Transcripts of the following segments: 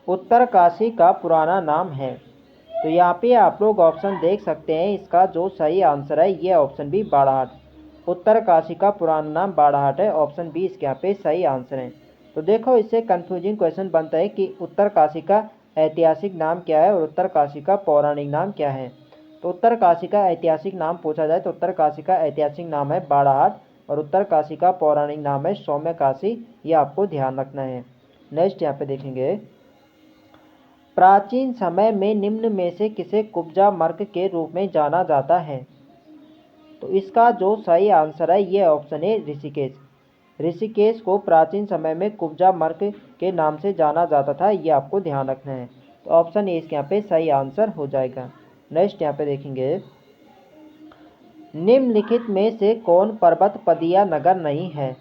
उत्तरकाशी का पुराना नाम है। तो यहाँ पे आप लोग ऑप्शन देख सकते हैं, इसका जो सही आंसर है ये ऑप्शन बी बाड़ाहाट। उत्तरकाशी का पुराना नाम बाड़ाहाट है, ऑप्शन बी इसके यहाँ पे सही आंसर है। तो देखो इससे कंफ्यूजिंग क्वेश्चन बनता है कि उत्तरकाशी का ऐतिहासिक नाम क्या है और उत्तरकाशी का पौराणिक नाम क्या है। तो उत्तरकाशी का ऐतिहासिक नाम पूछा जाए तो उत्तरकाशी का ऐतिहासिक नाम है बाड़ाहाट और उत्तरकाशी का पौराणिक नाम है सौम्यकाशी। ये आपको ध्यान रखना है। नेक्स्ट यहाँ पे देखेंगे, प्राचीन समय में निम्न में से किसे कुब्जा मर्ग के रूप में जाना जाता है। तो इसका जो सही आंसर है ये ऑप्शन है ऋषिकेश। ऋषिकेश को प्राचीन समय में कुब्जा मर्ग के नाम से जाना जाता था, ये आपको ध्यान रखना है। तो ऑप्शन ए इसके यहाँ पे सही आंसर हो जाएगा। नेक्स्ट यहाँ पे देखेंगे, निम्नलिखित में से कौन पर्वत पदिया नगर नहीं है।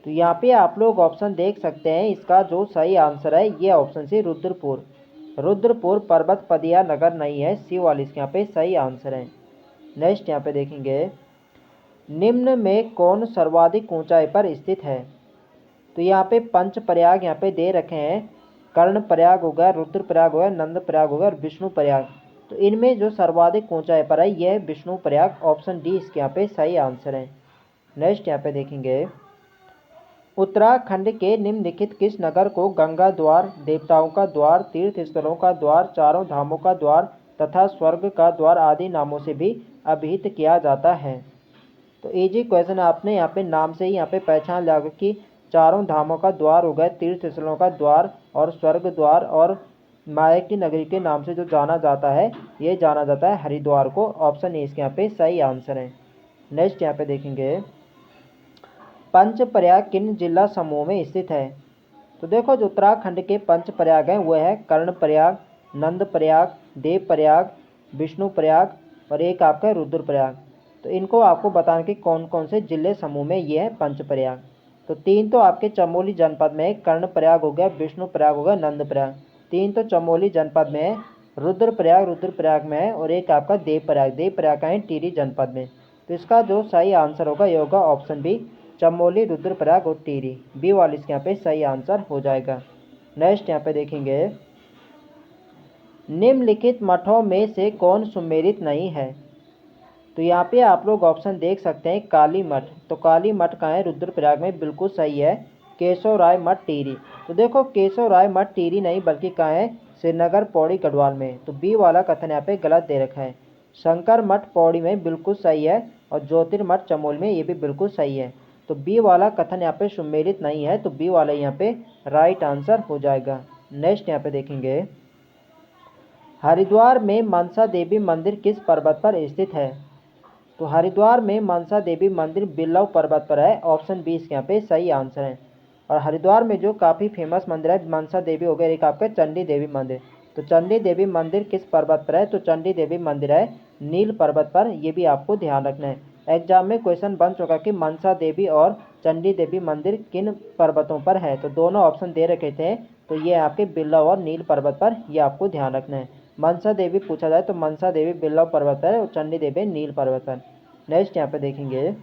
तो यहाँ पे आप लोग ऑप्शन देख सकते हैं, इसका जो सही आंसर है ये ऑप्शन सी रुद्रपुर। रुद्रपुर पर्वत पदिया नगर नहीं है, सी वाली इसके यहाँ पे सही आंसर है। नेक्स्ट यहाँ पे देखेंगे, निम्न में कौन सर्वाधिक ऊंचाई पर स्थित है। तो यहाँ पे पंच प्रयाग यहाँ पे दे रखे हैं, कर्ण प्रयाग हो गया, रुद्र प्रयाग हो गया, नंद प्रयाग हो गया और विष्णु प्रयाग। तो इनमें जो सर्वाधिक ऊंचाई पर है यह विष्णु प्रयाग, ऑप्शन डी इसके यहाँ पे सही आंसर है। नेक्स्ट यहाँ पे देखेंगे, उत्तराखंड के निम्नलिखित किस नगर को गंगा द्वार, देवताओं का द्वार, तीर्थ स्थलों का द्वार, चारों धामों का द्वार तथा स्वर्ग का द्वार आदि नामों से भी अभिहित किया जाता है। तो इजी क्वेश्चन, आपने यहाँ पे नाम से ही यहाँ पे पहचान लिया कि चारों धामों का द्वार हो गए, तीर्थ स्थलों का द्वार और स्वर्ग द्वार, और माया की नगरी के नाम से जो जाना जाता है ये जाना जाता है हरिद्वार को, ऑप्शन ए इसके यहाँ पे सही आंसर है। नेक्स्ट यहाँ पे देखेंगे, पंच प्रयाग किन जिला समूह में स्थित है। तो देखो जो उत्तराखंड के पंच प्रयाग हैं वह है कर्ण प्रयाग, नंद प्रयाग, देव प्रयाग, विष्णु प्रयाग और एक आपका रुद्र प्रयाग। तो इनको आपको बताना कि कौन कौन से जिले समूह में ये है पंच प्रयाग। तो तीन तो आपके चमोली जनपद में है, कर्ण प्रयाग हो गया, विष्णु प्रयाग हो गया, नंद प्रयाग। तीन तो चमोली जनपद में है, रुद्र प्रयाग में है और एक आपका देव प्रयाग का है टिहरी जनपद में। तो इसका जो सही आंसर होगा ये होगा ऑप्शन बी, चमोली, रुद्रप्रयाग और टिहरी, बी वाली इसके यहाँ पे सही आंसर हो जाएगा। नेक्स्ट यहाँ पे देखेंगे, निम्नलिखित मठों में से कौन सुमेलित नहीं है। तो यहाँ पे आप लोग ऑप्शन देख सकते हैं, काली मठ। तो काली मठ कहाँ है, रुद्रप्रयाग में, बिल्कुल सही है। केशव राय मठ टिहरी। तो देखो केशव राय मठ टिहरी नहीं बल्कि कहाँ है, श्रीनगर पौड़ी गढ़वाल में। तो बी वाला कथन यहाँ पे गलत दे रखा है। शंकर मठ पौड़ी में बिल्कुल सही है और ज्योतिर्मठ चमोल में, ये भी बिल्कुल सही है। तो बी वाला कथन यहाँ पे सुमेलित नहीं है, तो बी वाला यहाँ पे राइट आंसर हो जाएगा। नेक्स्ट यहाँ पे देखेंगे, हरिद्वार में मनसा देवी मंदिर किस पर्वत पर स्थित है। तो हरिद्वार में मनसा देवी मंदिर बिल्लव पर्वत पर है, ऑप्शन बी इसके यहाँ पे सही आंसर है। और हरिद्वार में जो काफ़ी फेमस मंदिर है मनसा देवी हो गया, एक आपका चंडी देवी मंदिर। तो चंडी देवी मंदिर किस पर्वत पर है, तो चंडी देवी मंदिर है नील पर्वत पर, ये भी आपको ध्यान रखना है। एग्जाम में क्वेश्चन बन चुका कि मनसा देवी और चंडी देवी मंदिर किन पर्वतों पर है, तो दोनों ऑप्शन दे रखे थे। तो ये आपके बिल्लव और नील पर्वत पर, ये आपको ध्यान रखना है। मनसा देवी पूछा जाए तो मनसा देवी बिल्लव पर्वत पर और चंडी देवी नील पर्वत पर। नेक्स्ट यहाँ पे देखेंगे,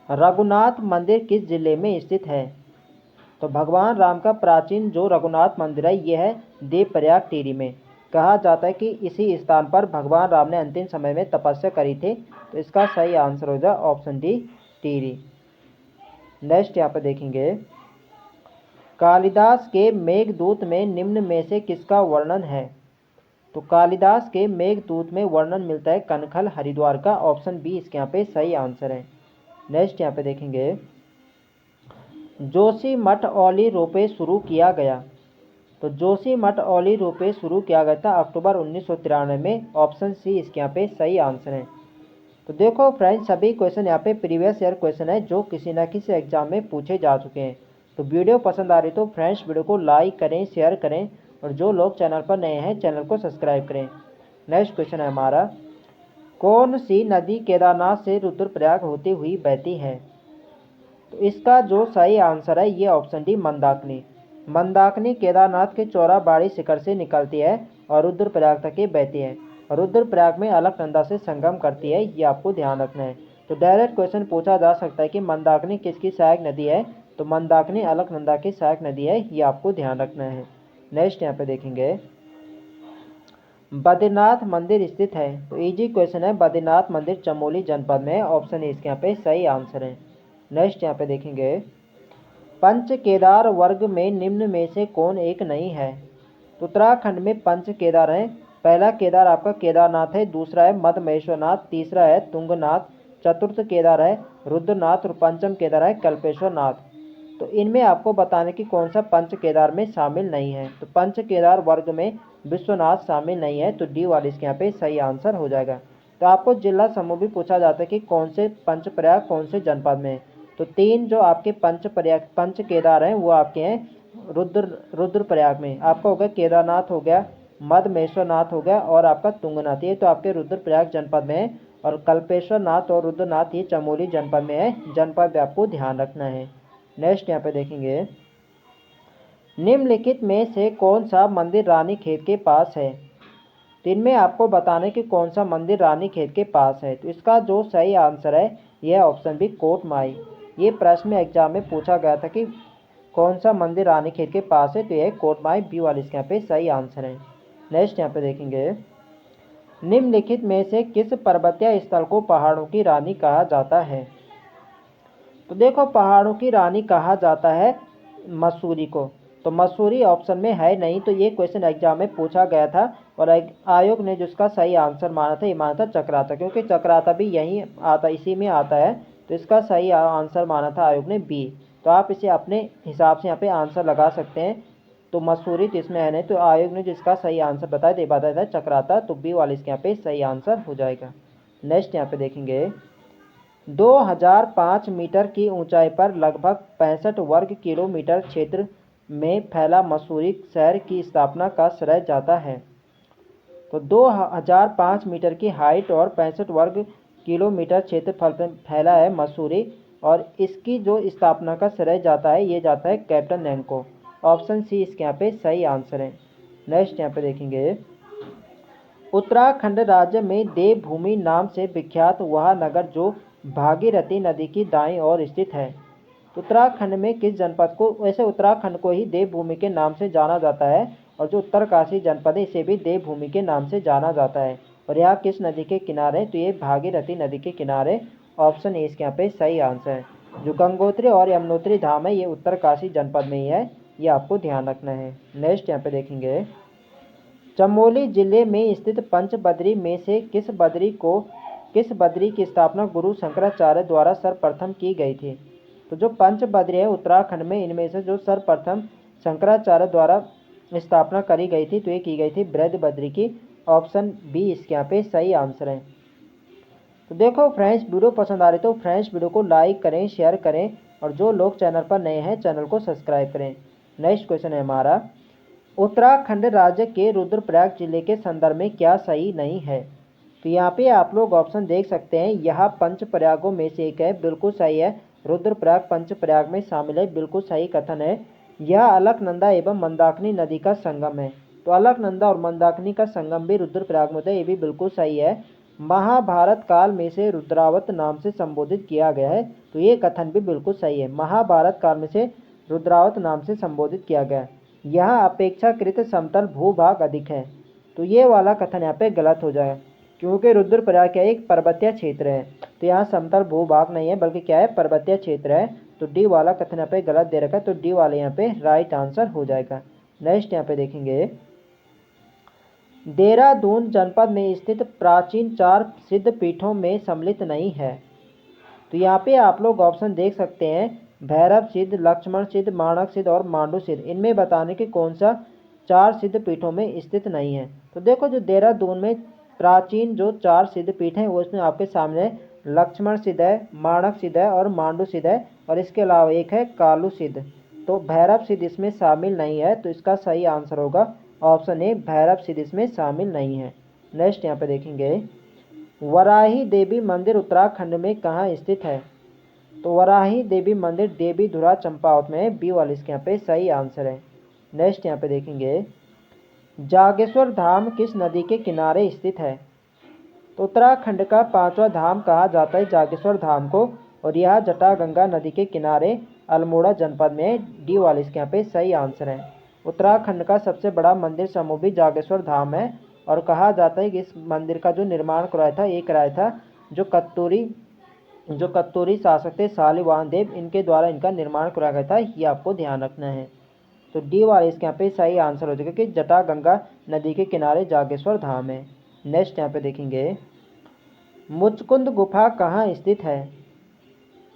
रघुनाथ मंदिर किस जिले में स्थित है। तो भगवान राम का प्राचीन जो रघुनाथ मंदिर है यह है देवप्रयाग टिहरी में। कहा जाता है कि इसी स्थान पर भगवान राम ने अंतिम समय में तपस्या करी थी। तो इसका सही आंसर हो जाए ऑप्शन डी, टिहरी। नेक्स्ट यहाँ पे देखेंगे, कालिदास के मेघदूत में निम्न में से किसका वर्णन है। तो कालिदास के मेघदूत में वर्णन मिलता है कनखल हरिद्वार का, ऑप्शन बी इसके यहाँ पे सही आंसर है। नेक्स्ट यहाँ पे देखेंगे, जोशी मठ औली रोपे शुरू किया गया। तो जोशी मठ औली रोपे शुरू किया गया था अक्टूबर 1993 में, ऑप्शन सी इसके यहाँ पे सही आंसर है। तो देखो फ्रेंड्स, सभी क्वेश्चन यहाँ पे प्रीवियस ईयर क्वेश्चन है जो किसी न किसी एग्जाम में पूछे जा चुके हैं। तो वीडियो पसंद आ रही तो फ्रेंड्स वीडियो को लाइक करें, शेयर करें और जो लोग चैनल पर नए हैं चैनल को सब्सक्राइब करें। नेक्स्ट क्वेश्चन है हमारा, कौन सी नदी केदारनाथ से रुद्रप्रयाग होती हुई बहती है। तो इसका जो सही आंसर है ये ऑप्शन डी, मंदाकिनी। मंदाकिनी केदारनाथ के चौराबाड़ी शिखर से निकलती है और रुद्रप्रयाग तक ये बहती है और रुद्रप्रयाग में अलकनंदा से संगम करती है, ये आपको ध्यान रखना है। तो डायरेक्ट क्वेश्चन पूछा जा सकता है कि मंदाकिनी किसकी सहायक नदी है, तो मंदाकिनी अलकनंदा की सहायक नदी है, ये आपको ध्यान रखना है। नेक्स्ट यहाँ पे देखेंगे, बद्रीनाथ मंदिर स्थित है। तो इजी क्वेश्चन है, बद्रीनाथ मंदिर चमोली जनपद में, ऑप्शन ए इसके यहाँ पे सही आंसर है। नेक्स्ट यहाँ पे देखेंगे, पंच केदार वर्ग में निम्न में से कौन एक नहीं है। तो उत्तराखंड में पंच केदार हैं। पहला केदार आपका केदारनाथ है, दूसरा है मधमहेश्वरनाथ, तीसरा है तुंगनाथ, चतुर्थ केदार है रुद्रनाथ और पंचम केदार है कल्पेश्वर नाथ। तो इनमें आपको बताने की कौन सा पंच केदार में शामिल नहीं है। तो पंच केदार वर्ग में विश्वनाथ शामिल नहीं है, तो डी वाला इसके यहाँ पे सही आंसर हो जाएगा। तो आपको जिला समूह भी पूछा जाता है कि कौन से पंच प्रयाग कौन से जनपद में है। तो तीन जो आपके पंच केदार हैं वो आपके हैं रुद्रप्रयाग में। आपका हो गया केदारनाथ, हो गया मधमहेश्वरनाथ, हो गया और आपका तुंगनाथ, ये तो आपके रुद्रप्रयाग जनपद में है। और कल्पेश्वर नाथ और रुद्रनाथ ये चमोली जनपद में है। जनपद आपको ध्यान रखना है। नेक्स्ट यहाँ पे देखेंगे, निम्नलिखित में से कौन सा मंदिर रानीखेत के पास है। तो इनमें आपको बताने कि कौन सा मंदिर रानीखेत के पास है। तो इसका जो सही आंसर है यह ऑप्शन बी कोटमाई। ये प्रश्न एग्जाम में पूछा गया था कि कौन सा मंदिर रानीखेत के पास है, तो यह कोटमाई, बी वाला इसके यहाँ पे सही आंसर है। नेक्स्ट यहाँ पे देखेंगे, निम्नलिखित में से किस पर्वतीय स्थल को पहाड़ों की रानी कहा जाता है। तो देखो पहाड़ों की रानी कहा जाता है मसूरी को। तो मसूरी ऑप्शन में है नहीं, तो ये क्वेश्चन एग्जाम में पूछा गया था और आयोग ने जिसका सही आंसर माना था, ये माना था चक्राता, क्योंकि चक्राता भी यही आता, इसी में आता है। तो इसका सही आंसर माना था आयोग ने बी। तो आप इसे अपने हिसाब से यहाँ पे आंसर लगा सकते हैं। तो मसूरी तो इसमें है नहीं, तो आयोग ने जिसका सही आंसर बताया दे बताया था चक्राता, तो बी वाले इसके यहाँ पे सही आंसर हो जाएगा। नेक्स्ट यहाँ पे देखेंगे, 2005 मीटर की ऊंचाई पर लगभग 65 वर्ग किलोमीटर क्षेत्र में फैला मसूरी शहर की स्थापना का श्रेय जाता है। तो 2005 मीटर की हाइट और 65 वर्ग किलोमीटर क्षेत्रफल में फैला है मसूरी, और इसकी जो स्थापना का श्रेय जाता है ये जाता है कैप्टन नैंग को। ऑप्शन सी इसके यहाँ पे सही आंसर है। नेक्स्ट यहाँ पे देखेंगे, उत्तराखंड राज्य में देवभूमि नाम से विख्यात वह नगर जो भागीरथी नदी की दाईं ओर स्थित है। उत्तराखंड में किस जनपद को, वैसे उत्तराखंड को ही देवभूमि के नाम से जाना जाता है, और जो उत्तरकाशी जनपद है इसे भी देवभूमि के नाम से जाना जाता है। और यह किस नदी के किनारे, तो ये भागीरथी नदी के किनारे। ऑप्शन ए इसके यहाँ पे सही आंसर है। जो गंगोत्री और यमुनोत्री धाम है ये उत्तरकाशी जनपद में ही है, ये आपको ध्यान रखना है। नेक्स्ट यहाँ पे देखेंगे, चमोली जिले में स्थित पंच बद्री में से किस बद्री की स्थापना गुरु शंकराचार्य द्वारा सर्वप्रथम की गई थी। तो जो पंच बद्री है उत्तराखंड में, इनमें से जो सर्वप्रथम शंकराचार्य द्वारा स्थापना करी गई थी तो ये की गई थी बृहद बद्री की। ऑप्शन बी इसके यहाँ पे सही आंसर है। तो देखो फ्रेंड्स, वीडियो पसंद आ रही तो फ्रेंड्स वीडियो को लाइक करें, शेयर करें, और जो लोग चैनल पर नए हैं चैनल को सब्सक्राइब करें। नेक्स्ट क्वेश्चन है हमारा, उत्तराखंड राज्य के रुद्रप्रयाग जिले के संदर्भ में क्या सही नहीं है। तो यहाँ पे आप लोग ऑप्शन देख सकते हैं, यह पंच प्रयागों में से एक है, बिल्कुल सही है। रुद्रप्रयाग पंच प्रयाग में शामिल है, बिल्कुल सही कथन है। यह अलकनंदा एवं मंदाकिनी नदी का संगम है। तो अलकनंदा और मंदाकिनी का संगम भी रुद्रप्रयाग में होता है, ये भी बिल्कुल सही है। महाभारत काल में से रुद्रावत नाम से संबोधित किया गया है, तो ये कथन भी बिल्कुल सही है। महाभारत काल में से रुद्रावत नाम से संबोधित किया गया है। यहाँ अपेक्षाकृत समतल भूभाग अधिक है, तो ये वाला कथन यहाँ पे गलत हो जाएगा, क्योंकि रुद्रप्रयाग क्या एक पर्वतीय क्षेत्र है, तो यहाँ समतल भूभाग नहीं है बल्कि क्या है पर्वतीय क्षेत्र है। तो डी वाला कथन यहाँ पे गलत दे रखा है, तो डी वाले यहाँ पे राइट आंसर हो जाएगा। नेक्स्ट यहाँ पे देखेंगे, देहरादून जनपद में स्थित प्राचीन 4 सिद्ध पीठों में सम्मिलित नहीं है। तो यहाँ पे आप लोग ऑप्शन देख सकते हैं, भैरव सिद्ध, लक्ष्मण सिद्ध, माणक सिद्ध और मांडू सिद्ध। इनमें बताने कि कौन सा 4 सिद्ध पीठों में स्थित नहीं है। तो देखो जो देहरादून में प्राचीन जो 4 सिद्ध पीठ हैं वो इसमें आपके सामने लक्ष्मण सिद्ध है, माणक सिद्ध है और मांडू सिद्ध है, और इसके अलावा एक है कालू सिद्ध। तो भैरव सिद्ध इसमें शामिल नहीं है, तो इसका सही आंसर होगा ऑप्शन ए, भैरव सिद्ध इसमें शामिल नहीं है। नेक्स्ट यहाँ पे देखेंगे, वराही देवी मंदिर उत्तराखंड में कहाँ स्थित है। तो वराही देवी मंदिर देवी धुरा चंपावत में, बी वाले इसके यहाँ पे सही आंसर है। नेक्स्ट यहाँ पे देखेंगे, जागेश्वर धाम किस नदी के किनारे स्थित है। तो उत्तराखंड का 5वां धाम कहा जाता है जागेश्वर धाम को, और यह जटागंगा नदी के किनारे अल्मोड़ा जनपद में है। डी वाला इसके यहाँ पे सही आंसर है। उत्तराखंड का सबसे बड़ा मंदिर समूह भी जागेश्वर धाम है और कहा जाता है कि इस मंदिर का जो निर्माण कराया था जो कत्तूरी शासक थे शालिवाहन देव, इनके द्वारा इनका निर्माण कराया गया था। ये आपको ध्यान रखना है। तो डी वाला इसके यहाँ पे सही आंसर हो जाएगा कि जटागंगा नदी के किनारे जागेश्वर धाम है। नेक्स्ट यहाँ पे देखेंगे मुचकुंद गुफा कहाँ स्थित है।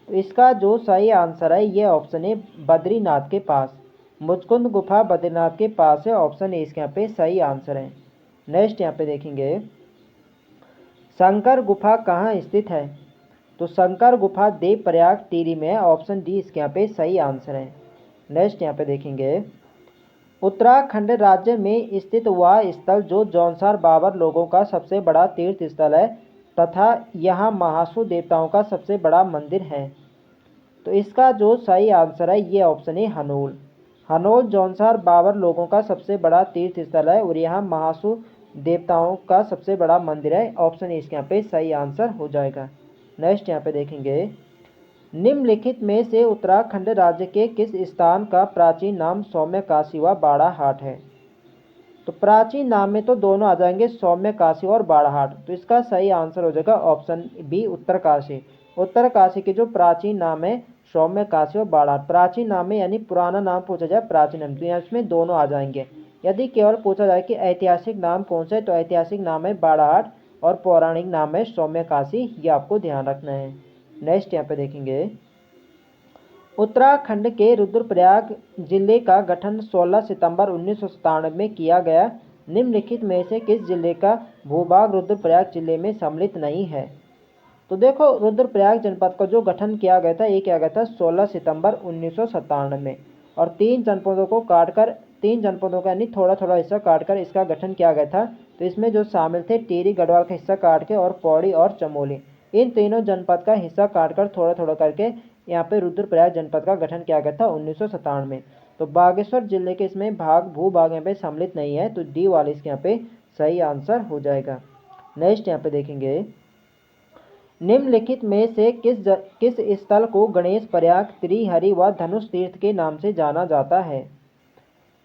तो इसका जो सही आंसर है ये ऑप्शन है बद्रीनाथ के पास। मुचकुंद गुफा बद्रीनाथ के पास है, ऑप्शन ए इसके यहाँ पे सही आंसर है। नेक्स्ट यहाँ पे देखेंगे शंकर गुफा कहाँ स्थित है। तो शंकर गुफा देवप्रयाग टिहरी में है, ऑप्शन डी इसके यहाँ पे सही आंसर है। नेक्स्ट यहाँ पे देखेंगे उत्तराखंड राज्य में स्थित वह स्थल जो जौनसार बाबर लोगों का सबसे बड़ा तीर्थ स्थल है तथा यहाँ महासु देवताओं का सबसे बड़ा मंदिर है। तो इसका जो सही आंसर है ये ऑप्शन है हनोल। हनोल जौनसार बाबर लोगों का सबसे बड़ा तीर्थ स्थल है और यहाँ महासु देवताओं का सबसे बड़ा मंदिर है, ऑप्शन ए इसके यहाँ पे सही आंसर हो जाएगा। नेक्स्ट यहाँ पे देखेंगे निम्नलिखित में से उत्तराखंड राज्य के किस स्थान का प्राचीन नाम सौम्य काशी व बाड़ाहाट है। तो प्राचीन नाम में तो दोनों आ जाएंगे, सौम्य काशी और बाड़ाहाट। तो इसका सही आंसर हो जाएगा ऑप्शन बी उत्तरकाशी। उत्तरकाशी के जो प्राचीन नाम है सौम्य काशी और बाड़ाहाट। प्राचीन नाम में यानी पुराना नाम पूछा जाए प्राचीन नाम, तो इसमें दोनों आ जाएंगे। यदि केवल पूछा जाए कि ऐतिहासिक नाम कौन सा है तो ऐतिहासिक नाम है बाड़ाहाट और पौराणिक नाम है सौम्य काशी, ये आपको ध्यान रखना है। नेक्स्ट यहाँ पे देखेंगे उत्तराखंड के रुद्रप्रयाग जिले का गठन 16 सितंबर 1997 में किया गया। निम्नलिखित में से किस जिले का भूभाग रुद्रप्रयाग जिले में सम्मिलित नहीं है। तो देखो रुद्रप्रयाग जनपद का जो गठन किया गया था ये किया गया था 16 सितंबर 1997 में और तीन जनपदों का यानी थोड़ा थोड़ा हिस्सा काटकर इसका गठन किया गया था। तो इसमें जो शामिल थे टिहरी गढ़वाल का हिस्सा काट के और पौड़ी और चमोली, इन तीनों जनपद का हिस्सा काटकर थोड़ा थोड़ा करके यहाँ पे रुद्रप्रयाग जनपद का गठन किया गया था 1997 में। तो बागेश्वर जिले के इसमें भूभाग यहाँ पे सम्मिलित नहीं है, तो डी वाले इसके यहाँ पे सही आंसर हो जाएगा। नेक्स्ट यहाँ पे देखेंगे निम्नलिखित में से किस स्थल को गणेश प्रयाग त्रिहरि व धनुष तीर्थ के नाम से जाना जाता है।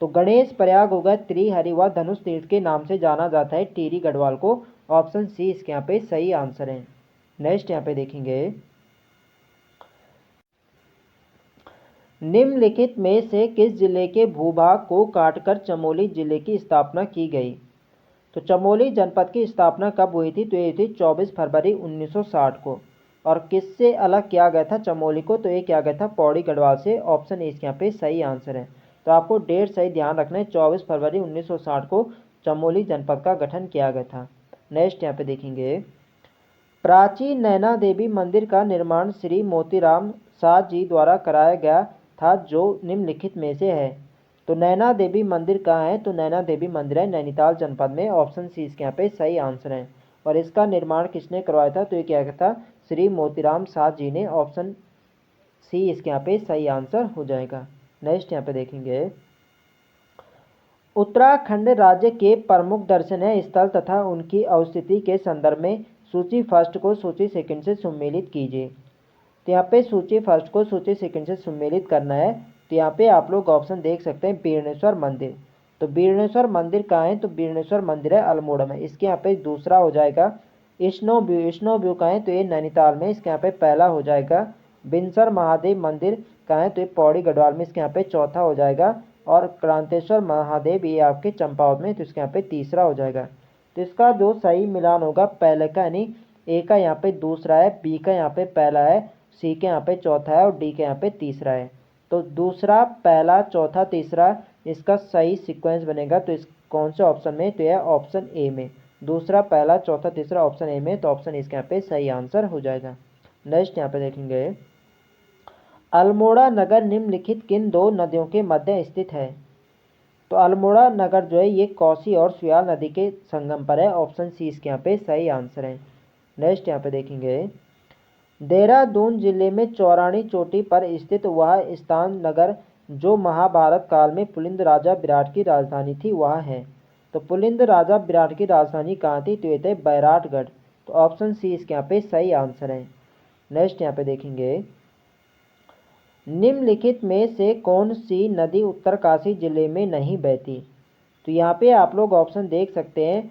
तो गणेश प्रयाग होगा त्रिहरि व धनुष तीर्थ के नाम से जाना जाता है टिहरी गढ़वाल को, ऑप्शन सी इसके यहाँ पे सही आंसर है। नेक्स्ट यहाँ पे देखेंगे निम्नलिखित में से किस जिले के भूभाग को काटकर चमोली जिले की स्थापना की गई। तो चमोली जनपद की स्थापना कब हुई थी। तो ये थी 24 फरवरी 1960 को। और किससे अलग किया गया था चमोली को। तो ये किया गया था पौड़ी गढ़वाल से, ऑप्शन ए इसके यहाँ पे सही आंसर है। तो आपको डेट सही ध्यान रखना है, 24 फरवरी 1960 को चमोली जनपद का गठन किया गया था। नेक्स्ट यहाँ पे देखेंगे प्राचीन नैना देवी मंदिर का निर्माण श्री मोतीराम शाह जी द्वारा कराया गया था जो निम्नलिखित में से है। तो नैना देवी मंदिर कहाँ है। तो नैना देवी मंदिर है नैनीताल जनपद में, ऑप्शन सी इसके यहाँ पे सही आंसर है। और इसका निर्माण किसने करवाया था। तो ये क्या था श्री मोतीराम शाह जी ने, ऑप्शन सी इसके यहाँ पे सही आंसर हो जाएगा। नेक्स्ट यहाँ पे देखेंगे उत्तराखंड राज्य के प्रमुख दर्शनीय स्थल तथा उनकी अवस्थिति के संदर्भ में सूची फर्स्ट को सूची सेकंड से सम्मिलित कीजिए। तो यहाँ पे सूची फर्स्ट को सूची सेकंड से सम्मिलित करना है। तो यहाँ पे आप लोग ऑप्शन देख सकते हैं बीरनेश्वर मंदिर। तो बीरनेश्वर मंदिर कहाँ है। तो बीरनेश्वर मंदिर है अल्मोड़ा में। इसके यहाँ पे दूसरा हो जाएगा स्नो व्यू कहाँ है। तो ये नैनीताल में, इसके यहाँ पे पहला हो जाएगा। बिनसर महादेव मंदिर कहाँ है। तो ये पौड़ी गढ़वाल में, इसके यहाँ पे चौथा हो जाएगा। और क्रांतेश्वर महादेव ये आपके चंपावत में, तो इसके यहाँ पे तीसरा हो जाएगा। तो इसका जो सही मिलान होगा पहले का यानी ए का यहाँ पे दूसरा है, बी का यहाँ पे पहला है, सी के यहाँ पे चौथा है और डी के यहाँ पे तीसरा है। तो दूसरा पहला चौथा तीसरा इसका सही सीक्वेंस बनेगा। तो इस कौन से ऑप्शन में। तो यह ऑप्शन ए में, दूसरा पहला चौथा तीसरा ऑप्शन ए में। तो ऑप्शन इसके यहाँ पे सही आंसर हो जाएगा। नेक्स्ट यहाँ पे देखेंगे अल्मोड़ा नगर निम्नलिखित किन दो नदियों के मध्य स्थित है। तो अल्मोड़ा नगर जो है ये कोसी और सुयाल नदी के संगम पर है, ऑप्शन सी इसके यहाँ पे सही आंसर है। नेक्स्ट यहाँ पे देखेंगे देहरादून जिले में चौरानी चोटी पर स्थित वह स्थान नगर जो महाभारत काल में पुलिंद राजा विराट की राजधानी थी वह है। तो पुलिंद राजा विराट की राजधानी कहाँ थी। तो ये थे बैराटगढ़। तो ऑप्शन सी इसके यहाँ पे सही आंसर है। नेक्स्ट यहाँ पे देखेंगे निम्नलिखित में से कौन सी नदी उत्तरकाशी जिले में नहीं बहती? तो यहाँ पे आप लोग ऑप्शन देख सकते हैं।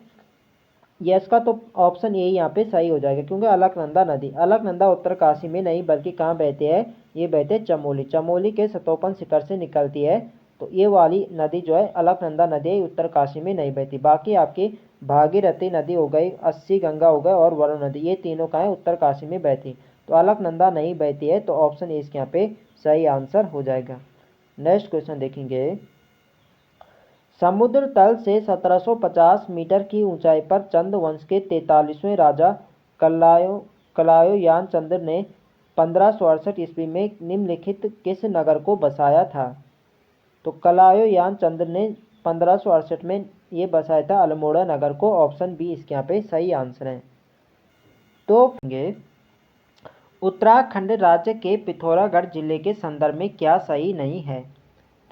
यस का तो ऑप्शन ए यहाँ पे सही हो जाएगा, क्योंकि अलकनंदा नदी, अलकनंदा उत्तरकाशी में नहीं बल्कि कहाँ बहते हैं? ये बहते हैं चमोली, चमोली के सतोपन शिखर से निकलती है। तो ये वाली नदी जो है अलकनंदा नदी है, उत्तरकाशी में नहीं बहती। बाकी आपकी भागीरथी नदी हो गई, अस्सी गंगा हो गए और वरुण नदी, ये तीनों कहाँ है? उत्तरकाशी में बहती। तो अलकनंदा नहीं बहती है, तो ऑप्शन ए इसके यहाँ पे सही आंसर हो जाएगा। नेक्स्ट क्वेश्चन देखेंगे। समुद्र तल से 1750 मीटर की ऊंचाई पर चंद वंश के 43वें राजा कलायोयान चंद्र ने 1568 ईस्वी में निम्नलिखित किस नगर को बसाया था? तो कलायोयान चंद्र ने 1568 में ये बसाया था अल्मोड़ा नगर को। ऑप्शन बी इसके यहाँ पे सही आंसर है। तो उत्तराखंड राज्य के पिथौरागढ़ जिले के संदर्भ में क्या सही नहीं है?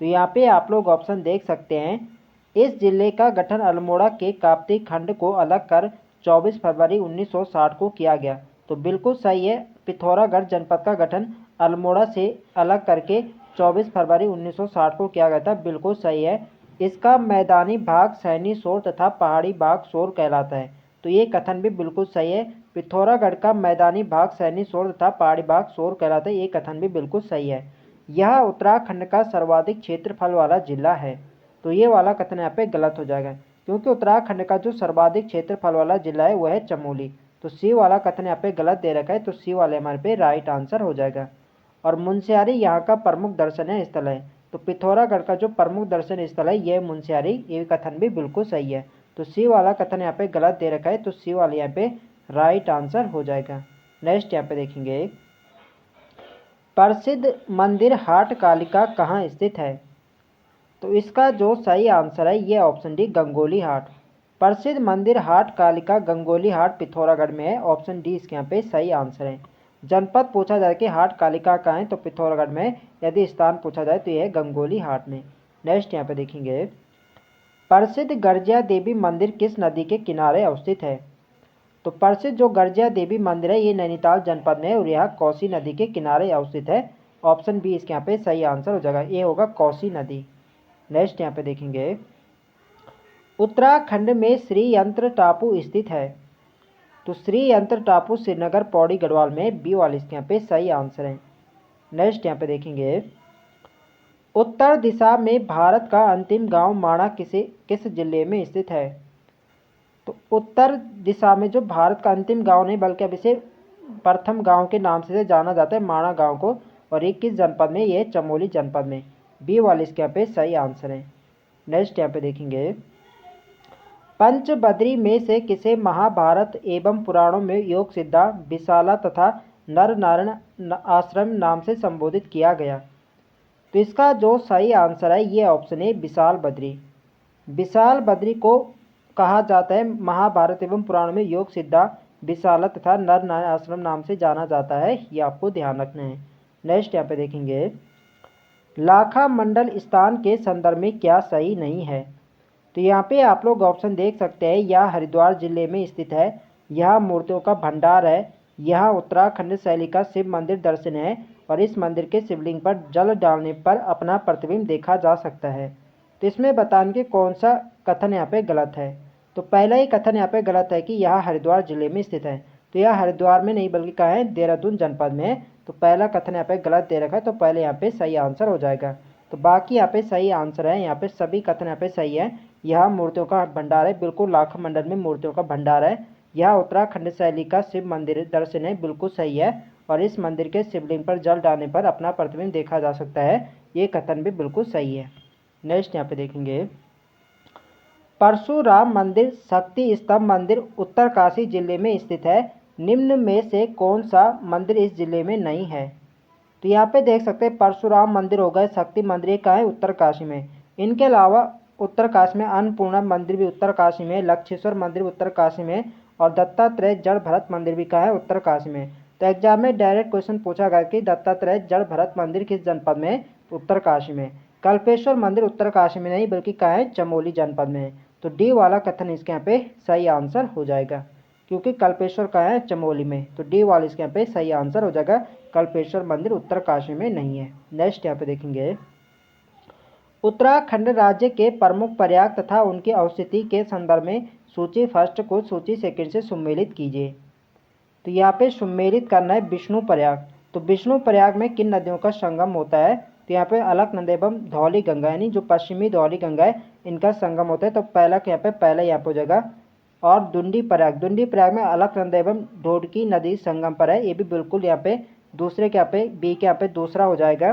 तो यहाँ पे आप लोग ऑप्शन देख सकते हैं। इस जिले का गठन अल्मोड़ा के काप्ती खंड को अलग कर 24 फरवरी 1960 को किया गया। तो बिल्कुल सही है, पिथौरागढ़ जनपद का गठन अल्मोड़ा से अलग करके 24 फरवरी 1960 को किया गया था, बिल्कुल सही है। इसका मैदानी भाग सैनी शोर तथा पहाड़ी भाग शोर कहलाता है। तो ये कथन भी बिल्कुल सही है, पिथौरागढ़ का मैदानी भाग सैनी शोर तथा पहाड़ी भाग शोर कहलाता है, ये कथन भी बिल्कुल सही है। यह उत्तराखंड का सर्वाधिक क्षेत्रफल वाला जिला है। तो ये वाला कथन यहाँ पे गलत हो जाएगा, क्योंकि उत्तराखंड का जो सर्वाधिक क्षेत्रफल वाला जिला है वह है चमोली। तो सी वाला कथन यहाँ पे गलत दे रखा है, तो सी वाले हमारे पे राइट आंसर हो जाएगा। और मुंशियारी यहाँ का प्रमुख दर्शनीय स्थल है। तो पिथौरागढ़ का जो प्रमुख दर्शनीय स्थल है ये मुंशियारी, ये कथन भी बिल्कुल सही है। तो सी वाला कथन यहाँ पे गलत दे रखा है, तो सी वाले यहाँ पे राइट आंसर हो जाएगा। नेक्स्ट यहाँ पे देखेंगे। प्रसिद्ध मंदिर हाट कालिका कहाँ स्थित है? तो इसका जो सही आंसर है ये ऑप्शन डी गंगोली हाट। प्रसिद्ध मंदिर हाट कालिका गंगोली हाट पिथौरागढ़ में है। ऑप्शन डी इसके यहाँ पे सही आंसर है। जनपद पूछा जाए कि हाट कालिका कहाँ है, तो पिथौरागढ़ में। यदि स्थान पूछा जाए तो यह है गंगोली हाट में। नेक्स्ट यहाँ पे देखेंगे। प्रसिद्ध गर्जिया देवी मंदिर किस नदी के किनारे अवस्थित है? तो प्रसिद्ध जो गर्जिया देवी मंदिर है ये नैनीताल जनपद में है और यह कोसी नदी के किनारे अवस्थित है। ऑप्शन बी इसके यहाँ पे सही आंसर हो जाएगा, ये होगा कोसी नदी। नेक्स्ट यहाँ पे देखेंगे। उत्तराखंड में श्रीयंत्र टापू स्थित है। तो श्रीयंत्र टापू श्रीनगर पौड़ी गढ़वाल में, बी वाले इसके यहाँ पे सही आंसर है। नेक्स्ट यहाँ पे देखेंगे। उत्तर दिशा में भारत का अंतिम गांव माणा किस जिले में स्थित है? तो उत्तर दिशा में जो भारत का अंतिम गांव नहीं बल्कि अब इसे प्रथम गांव के नाम से जाना जाता है माणा गांव को, और ये किस जनपद में? ये चमोली जनपद में, बी वाले इसके यहाँ पे सही आंसर है। नेक्स्ट यहाँ पे देखेंगे। पंचबद्री में से किसे महाभारत एवं पुराणों में योग सिद्धा विशाला तथा नर नारायण आश्रम नाम से संबोधित किया गया? तो इसका जो सही आंसर है ये ऑप्शन है विशाल बद्री। विशाल बद्री को कहा जाता है महाभारत एवं पुराण में योग सिद्धा विशाला तथा नर नारायण आश्रम नाम से जाना जाता है, ये आपको ध्यान रखना है। नेक्स्ट यहाँ पे देखेंगे। लाखा मंडल स्थान के संदर्भ में क्या सही नहीं है? तो यहाँ पे आप लोग ऑप्शन देख सकते हैं। यह हरिद्वार जिले में स्थित है, यह मूर्तियों का भंडार है, यह उत्तराखंड शैली का शिव मंदिर दर्शन है, और इस मंदिर के शिवलिंग पर जल डालने पर अपना प्रतिबिंब देखा जा सकता है। तो इसमें बताने के कौन सा कथन यहाँ पे गलत है? तो पहला ही कथन यहाँ पे गलत है कि यह हरिद्वार जिले में स्थित है। तो यह हरिद्वार में नहीं बल्कि कहाँ है? देहरादून जनपद में है। तो पहला कथन यहाँ पे गलत दे रखा है, तो पहले यहाँ पे सही आंसर हो जाएगा। तो बाकी यहाँ पे सही आंसर है, यहाँ पे सभी कथन यहाँ पे सही है। यह मूर्तियों का भंडार है, बिल्कुल लाखा मंडल में मूर्तियों का भंडार है। यह उत्तराखंड शैली का शिव मंदिर दर्शन है, बिल्कुल सही है। और इस मंदिर के शिवलिंग पर जल डालने पर अपना प्रतिबिंब देखा जा सकता है, ये कथन भी बिल्कुल सही है। नेक्स्ट यहाँ पे देखेंगे। परशुराम मंदिर शक्ति स्तंभ मंदिर उत्तरकाशी जिले में स्थित है, निम्न में से कौन सा मंदिर इस जिले में नहीं है? तो यहाँ पे देख सकते हैं परशुराम मंदिर हो गए, शक्ति मंदिर ये कहाँ है? उत्तरकाशी में। इनके अलावा उत्तरकाशी में अन्नपूर्णा मंदिर भी उत्तरकाशी में, लक्षेश्वर मंदिर उत्तरकाशी में, और दत्तात्रेय जड़ भरत मंदिर भी कहाँ है? उत्तरकाशी में। तो एग्जाम में डायरेक्ट क्वेश्चन पूछा गया कि दत्तात्रेय जड़ भरत मंदिर किस जनपद में? उत्तरकाशी में। कल्पेश्वर मंदिर उत्तरकाशी में नहीं बल्कि कहाँ है? चमोली जनपद में। तो डी वाला कथन इसके यहाँ पे सही आंसर हो जाएगा, क्योंकि कल्पेश्वर कहाँ है? चमोली में। तो डी वाला इसके यहाँ पे सही आंसर हो जाएगा। कल्पेश्वर मंदिर उत्तरकाशी में नहीं है। नेक्स्ट यहाँ पे देखेंगे, उत्तराखंड राज्य के प्रमुख प्रयाग तथा उनकी अवस्थिति के संदर्भ में सूची फर्स्ट को सूची सेकंड से सम्मिलित कीजिए। तो यहाँ पे सम्मिलित करना है विष्णु प्रयाग। तो विष्णु प्रयाग में किन नदियों का संगम होता है? तो यहाँ पे अलकनंदा एवं धौली गंगा, यानी जो पश्चिमी धौली गंगा है, इनका संगम होता है। तो पहला यहाँ पे हो जाएगा। और दुंडी प्रयाग में अलकनंदा एवं ढोडकी नदी संगम पर है, ये भी बिल्कुल यहाँ पे दूसरे के यहाँ पे बी के यहाँ पे दूसरा हो जाएगा।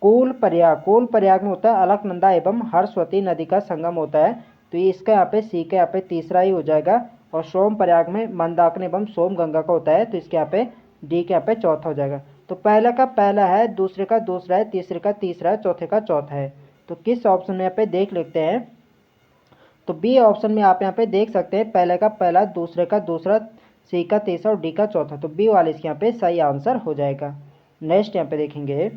कोल प्रयाग में होता है अलकनंदा एवं हरस्वती नदी का संगम होता है, तो ये इसका यहाँ पे सी का यहाँ पे तीसरा ही हो जाएगा। और सोम प्रयाग में मंदाकिनी एवं सोम गंगा का होता है, तो इसके यहाँ पे डी के यहाँ पे चौथा हो जाएगा। तो पहला का पहला है, दूसरे का दूसरा है, तीसरे का तीसरा है, चौथे का चौथा है। तो किस ऑप्शन में यहाँ पे देख लेते हैं। तो बी ऑप्शन में आप यहाँ पे देख सकते हैं, पहले का पहला, दूसरे का दूसरा, सी का तीसरा और डी का चौथा। तो बी वाले इसके यहाँ पे सही आंसर हो जाएगा। नेक्स्ट यहाँ पे देखेंगे,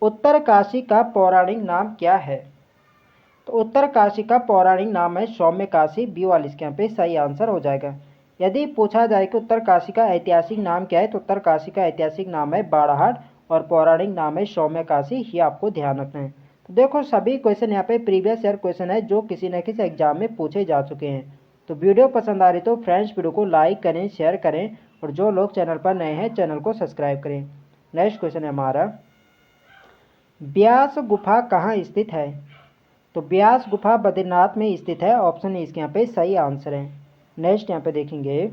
उत्तरकाशी का पौराणिक नाम क्या है? तो उत्तरकाशी का पौराणिक नाम है सौम्यकाशी, बी वाले इसके यहाँ पे सही आंसर हो जाएगा। यदि पूछा जाए कि उत्तरकाशी का ऐतिहासिक नाम क्या है, तो उत्तरकाशी का ऐतिहासिक नाम है बाड़ाहाट और पौराणिक नाम है सौम्यकाशी, ये आपको ध्यान रखना है। तो देखो सभी क्वेश्चन यहाँ पे प्रीवियस ईयर क्वेश्चन है जो किसी न किसी एग्जाम में पूछे जा चुके हैं। तो वीडियो पसंद आ रही तो फ्रेंड्स वीडियो को लाइक करें, शेयर करें, और जो लोग चैनल पर नए हैं चैनल को सब्सक्राइब करें। नेक्स्ट क्वेश्चन है हमारा, ब्यास गुफा कहाँ स्थित है? तो ब्यास गुफा बद्रीनाथ में स्थित है, ऑप्शन ए इसके यहाँ पे सही आंसर है। नेक्स्ट यहाँ पे देखेंगे,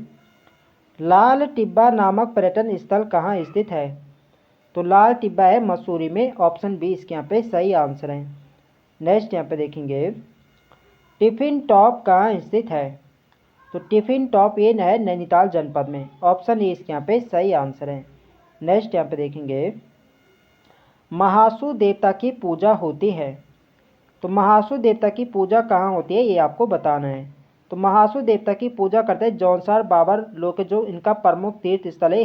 लाल टिब्बा नामक पर्यटन स्थल कहाँ स्थित है? तो लाल टिब्बा है मसूरी में, ऑप्शन बी इसके यहाँ पे सही आंसर है। नेक्स्ट यहाँ पे देखेंगे, टिफिन टॉप कहाँ स्थित है? तो टिफिन टॉप ये है नैनीताल जनपद में, ऑप्शन ए इसके यहाँ पे सही आंसर है। नेक्स्ट यहाँ पे देखेंगे, महासु देवता की पूजा होती है। तो महासु देवता की पूजा कहाँ होती है, ये आपको बताना है। तो महासु देवता की पूजा करते हैं जौनसार बाबर लोग के, जो इनका प्रमुख तीर्थ स्थल है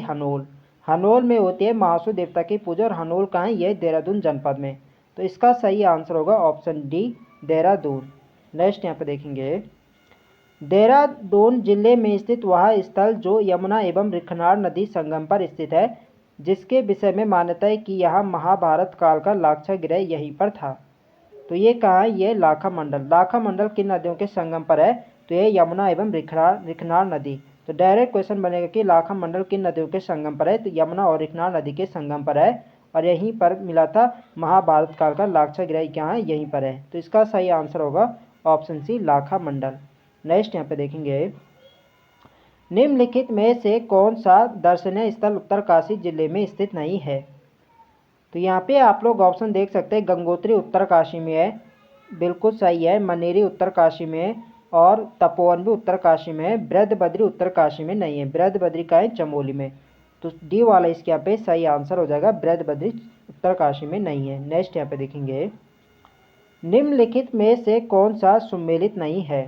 हनोल में होती है महासु देवता की पूजा। और हनोल कहाँ है? ये देहरादून जनपद में। तो इसका सही आंसर होगा ऑप्शन डी, देहरादून। नेक्स्ट यहाँ पे देखेंगे, देहरादून जिले में स्थित वह स्थल जो यमुना एवं रिखनार नदी संगम पर स्थित है, जिसके विषय में मान्यता है कि यहाँ महाभारत काल का लाक्षागृह यहीं पर था। तो ये कहाँ है? ये लाखा मंडल किन नदियों के संगम पर है? तो ये यमुना एवं रिखनार नदी। तो डायरेक्ट क्वेश्चन बनेगा कि लाखा मंडल किन नदियों के संगम पर है? तो यमुना और रिखनार नदी के संगम पर है, और यहीं पर मिला था महाभारत काल का लाक्षागृह, क्या है? यहीं पर है। तो इसका सही आंसर होगा ऑप्शन सी, लाखा मंडल। नेक्स्ट यहाँ पे देखेंगे, निम्नलिखित में से कौन सा दर्शनीय स्थल उत्तरकाशी जिले में स्थित नहीं है? तो यहाँ पे आप लोग ऑप्शन देख सकते हैं, गंगोत्री उत्तरकाशी में है, बिल्कुल सही है। मनेरी उत्तरकाशी में है, और तपोवन भी उत्तरकाशी में है। बृहदबद्री उत्तरकाशी में नहीं है, बृहदबद्री का है चमोली में। तो डी वाला इसके यहाँ पे सही आंसर हो जाएगा, बृहदबद्री उत्तरकाशी में नहीं है। नेक्स्ट यहाँ पे देखेंगे, निम्नलिखित में से कौन सा सम्मिलित नहीं है?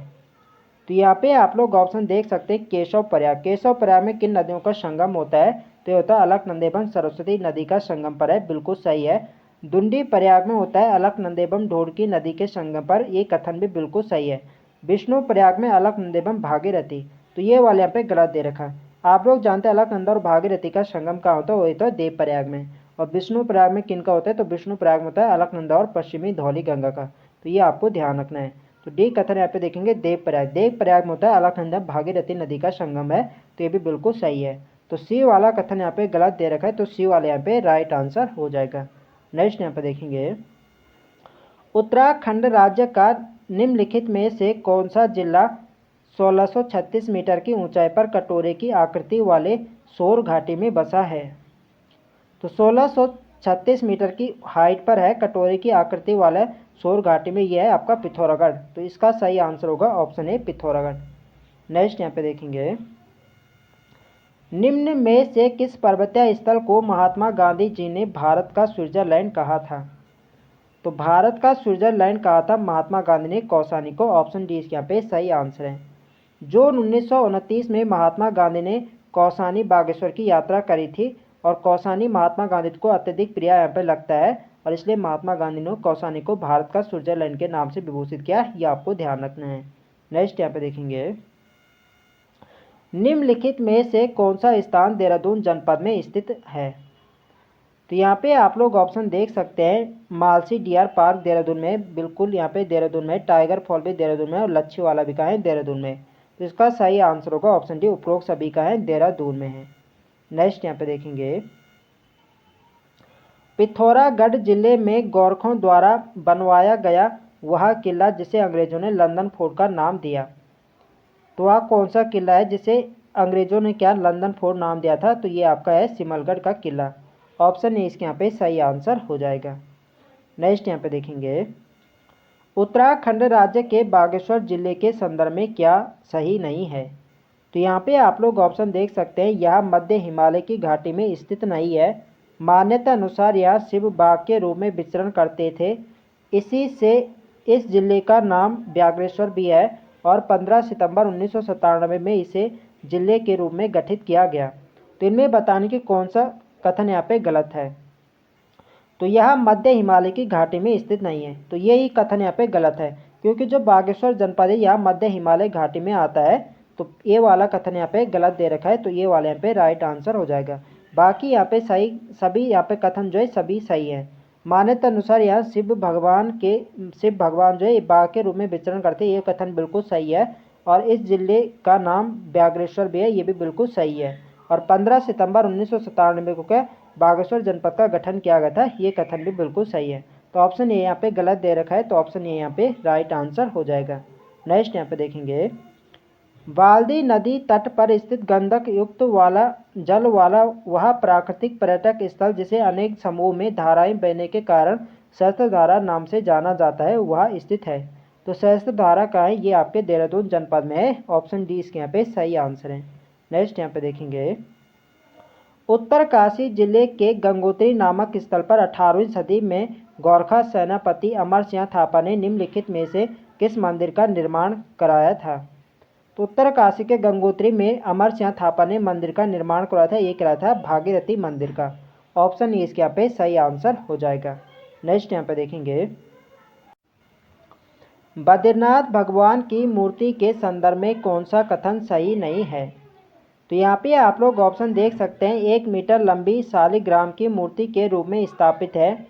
तो यहाँ पे आप लोग ऑप्शन देख सकते हैं, केशव प्रयाग में किन नदियों का संगम होता है? तो होता है अलकनंदा एवं सरस्वती नदी का संगम पर है, बिल्कुल सही है। दुंडी प्रयाग में होता है अलकनंदा एवं ढोडकी नदी के संगम पर, ये कथन भी बिल्कुल सही है। विष्णु प्रयाग में अलकनंदा एवं भागीरथी, तो ये वाले यहाँ पे गलत दे रखा है। आप लोग जानते हैं अलकनंदा और भागीरथी का संगम कहाँ होता है? वही तो देव प्रयाग में। और विष्णु प्रयाग में किन का होता है? तो विष्णु प्रयाग में होता है अलकनंदा और पश्चिमी धौली गंगा का। तो ये आपको ध्यान रखना है। तो डी कथन यहाँ पे देखेंगे, देव प्रयाग में होता है अलकनंदा भागीरथी नदी का संगम है, तो ये भी बिल्कुल सही है। तो सी वाला कथन यहाँ पे गलत दे रखा है, तो सी वाले यहाँ पे राइट आंसर हो जाएगा। नेक्स्ट यहाँ पे देखेंगे, उत्तराखंड राज्य का निम्नलिखित में से कौन सा जिला 1636 मीटर की ऊंचाई पर कटोरे की आकृति वाले सौर घाटी में बसा है? तो 1636 मीटर की हाइट पर है, कटोरे की आकृति वाले सौर घाटी में, यह है आपका पिथौरागढ़। तो इसका सही आंसर होगा ऑप्शन ए, पिथौरागढ़। नेक्स्ट यहाँ पे देखेंगे, निम्न में से किस पर्वतीय स्थल को महात्मा गांधी जी ने भारत का स्विट्जरलैंड कहा था? तो भारत का स्विट्जरलैंड कहा था महात्मा गांधी ने कौसानी को, ऑप्शन डी इसके यहाँ पे सही आंसर है। जून 1929 में महात्मा गांधी ने कौसानी बागेश्वर की यात्रा करी थी, और कौसानी महात्मा गांधी को अत्यधिक प्रिय यहाँ पे लगता है, और इसलिए महात्मा गांधी ने कौसानी को भारत का स्विट्जरलैंड के नाम से विभूषित किया, ये आपको ध्यान रखना है। नेक्स्ट यहाँ पे देखेंगे, निम्नलिखित में से कौन सा स्थान देहरादून जनपद में स्थित है? तो यहाँ पे आप लोग ऑप्शन देख सकते हैं, मालसी डियर पार्क देहरादून में, बिल्कुल यहाँ पे देहरादून में, टाइगर फॉल भी देहरादून में और लच्छी वाला भी कहाँ है? देहरादून में। तो इसका सही आंसर होगा ऑप्शन डी, उपरोक्त सभी का है देहरादून में है। नेक्स्ट यहाँ पे देखेंगे, पिथौरागढ़ जिले में गोरखों द्वारा बनवाया गया वह किला जिसे अंग्रेजों ने लंदन फोर्ट का नाम दिया। तो वह कौन सा किला है जिसे अंग्रेजों ने क्या लंदन फोर्ट नाम दिया था? तो ये आपका है सिमलगढ़ का किला। ऑप्शन ए इसके यहाँ पे सही आंसर हो जाएगा। नेक्स्ट यहाँ पे देखेंगे, उत्तराखंड राज्य के बागेश्वर जिले के संदर्भ में क्या सही नहीं है? तो यहाँ पे आप लोग ऑप्शन देख सकते हैं, यह मध्य हिमालय की घाटी में स्थित नहीं है। मान्यता अनुसार यह शिव बाग के रूप में विचरण करते थे, इसी से इस जिले का नाम व्याघ्रेश्वर भी है और 15 सितंबर 1997 में इसे जिले के रूप में गठित किया गया। तो इनमें बताने की कौन सा कथन यहाँ पे गलत है? तो यह मध्य हिमालय की घाटी में स्थित नहीं है, तो यही कथन यहाँ पे गलत है, क्योंकि जो बागेश्वर जनपद है यह मध्य हिमालय घाटी में आता है। तो ये वाला कथन यहाँ पे गलत दे रखा है, तो ये वाला यहाँ पे राइट आंसर हो जाएगा। बाकी यहाँ पे सही, सभी यहाँ पे कथन जो है सभी सही है। मान्यता अनुसार यहाँ शिव भगवान जो है बाघ के रूप में विचरण करते हैं, ये कथन बिल्कुल सही है। और इस जिले का नाम व्याघ्रेश्वर भी है, ये भी बिल्कुल सही है। और 15 सितंबर 1997 को क्या बागेश्वर जनपद का गठन किया गया था, ये कथन भी बिल्कुल सही है। तो ऑप्शन ए यहाँ पे गलत दे रखा है, तो ऑप्शन ए यहाँ पे राइट आंसर हो जाएगा। नेक्स्ट यहाँ पे देखेंगे, बाल्दी नदी तट पर स्थित गंधक युक्त वाला जल वाला वह प्राकृतिक पर्यटक स्थल जिसे अनेक समूह में धाराएं बहने के कारण सहस्त्रधारा नाम से जाना जाता है, वह स्थित है। तो सहस्त्रधारा का है, ये आपके देहरादून जनपद में है। ऑप्शन डी इसके यहाँ पे सही आंसर है। नेक्स्ट यहाँ पे देखेंगे, उत्तरकाशी जिले के गंगोत्री नामक स्थल पर 18वीं सदी में गोरखा सेनापति अमर सिंह थापा ने निम्नलिखित में से किस मंदिर का निर्माण कराया था? तो उत्तरकाशी के गंगोत्री में अमर सिंह थापा ने मंदिर का निर्माण कराया था, ये कराया था भागीरथी मंदिर का। ऑप्शन ए इसके यहाँ पे सही आंसर हो जाएगा। नेक्स्ट यहाँ पे देखेंगे, बद्रीनाथ भगवान की मूर्ति के संदर्भ में कौन सा कथन सही नहीं है? तो यहाँ पे आप लोग ऑप्शन देख सकते हैं, 1 मीटर लंबी शालिग्राम की मूर्ति के रूप में स्थापित है।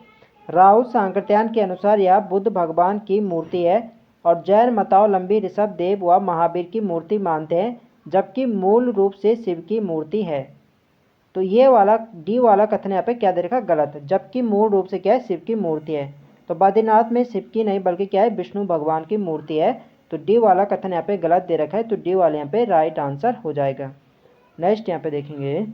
राहुल सांकृत्यायन के अनुसार यह बुद्ध भगवान की मूर्ति है और जैन मतावलंबी ऋषभ देव व महावीर की मूर्ति मानते हैं, जबकि मूल रूप से शिव की मूर्ति है। तो ये वाला डी वाला कथन यहाँ पे क्या दे रखा? गलत, जबकि मूल रूप से क्या है? शिव की मूर्ति है। तो बद्रीनाथ में शिव की नहीं बल्कि क्या है? विष्णु भगवान की मूर्ति है। तो डी वाला कथन यहाँ पे गलत दे रखा है, तो डी वाले यहाँ पे राइट आंसर हो जाएगा। नेक्स्ट यहाँ पे देखेंगे,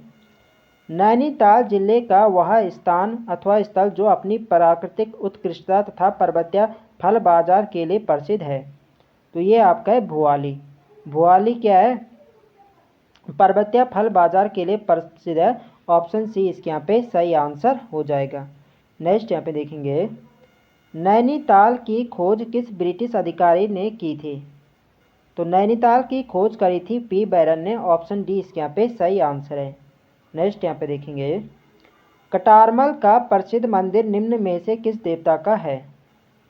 नैनीताल जिले का वह स्थान अथवा स्थल जो अपनी प्राकृतिक उत्कृष्टता तथा पर्वतीय फल बाजार के लिए प्रसिद्ध है। तो ये आपका है भुआली। भुआली क्या है? पर्वतीय फल बाजार के लिए प्रसिद्ध है। ऑप्शन सी इसके यहाँ पे सही आंसर हो जाएगा। नेक्स्ट यहाँ पे देखेंगे, नैनीताल की खोज किस ब्रिटिश अधिकारी ने की थी? तो नैनीताल की खोज करी थी पी बैरन ने। ऑप्शन डी इसके यहाँ पे सही आंसर है। नेक्स्ट यहाँ पे देखेंगे, कटारमल का प्रसिद्ध मंदिर निम्न में से किस देवता का है?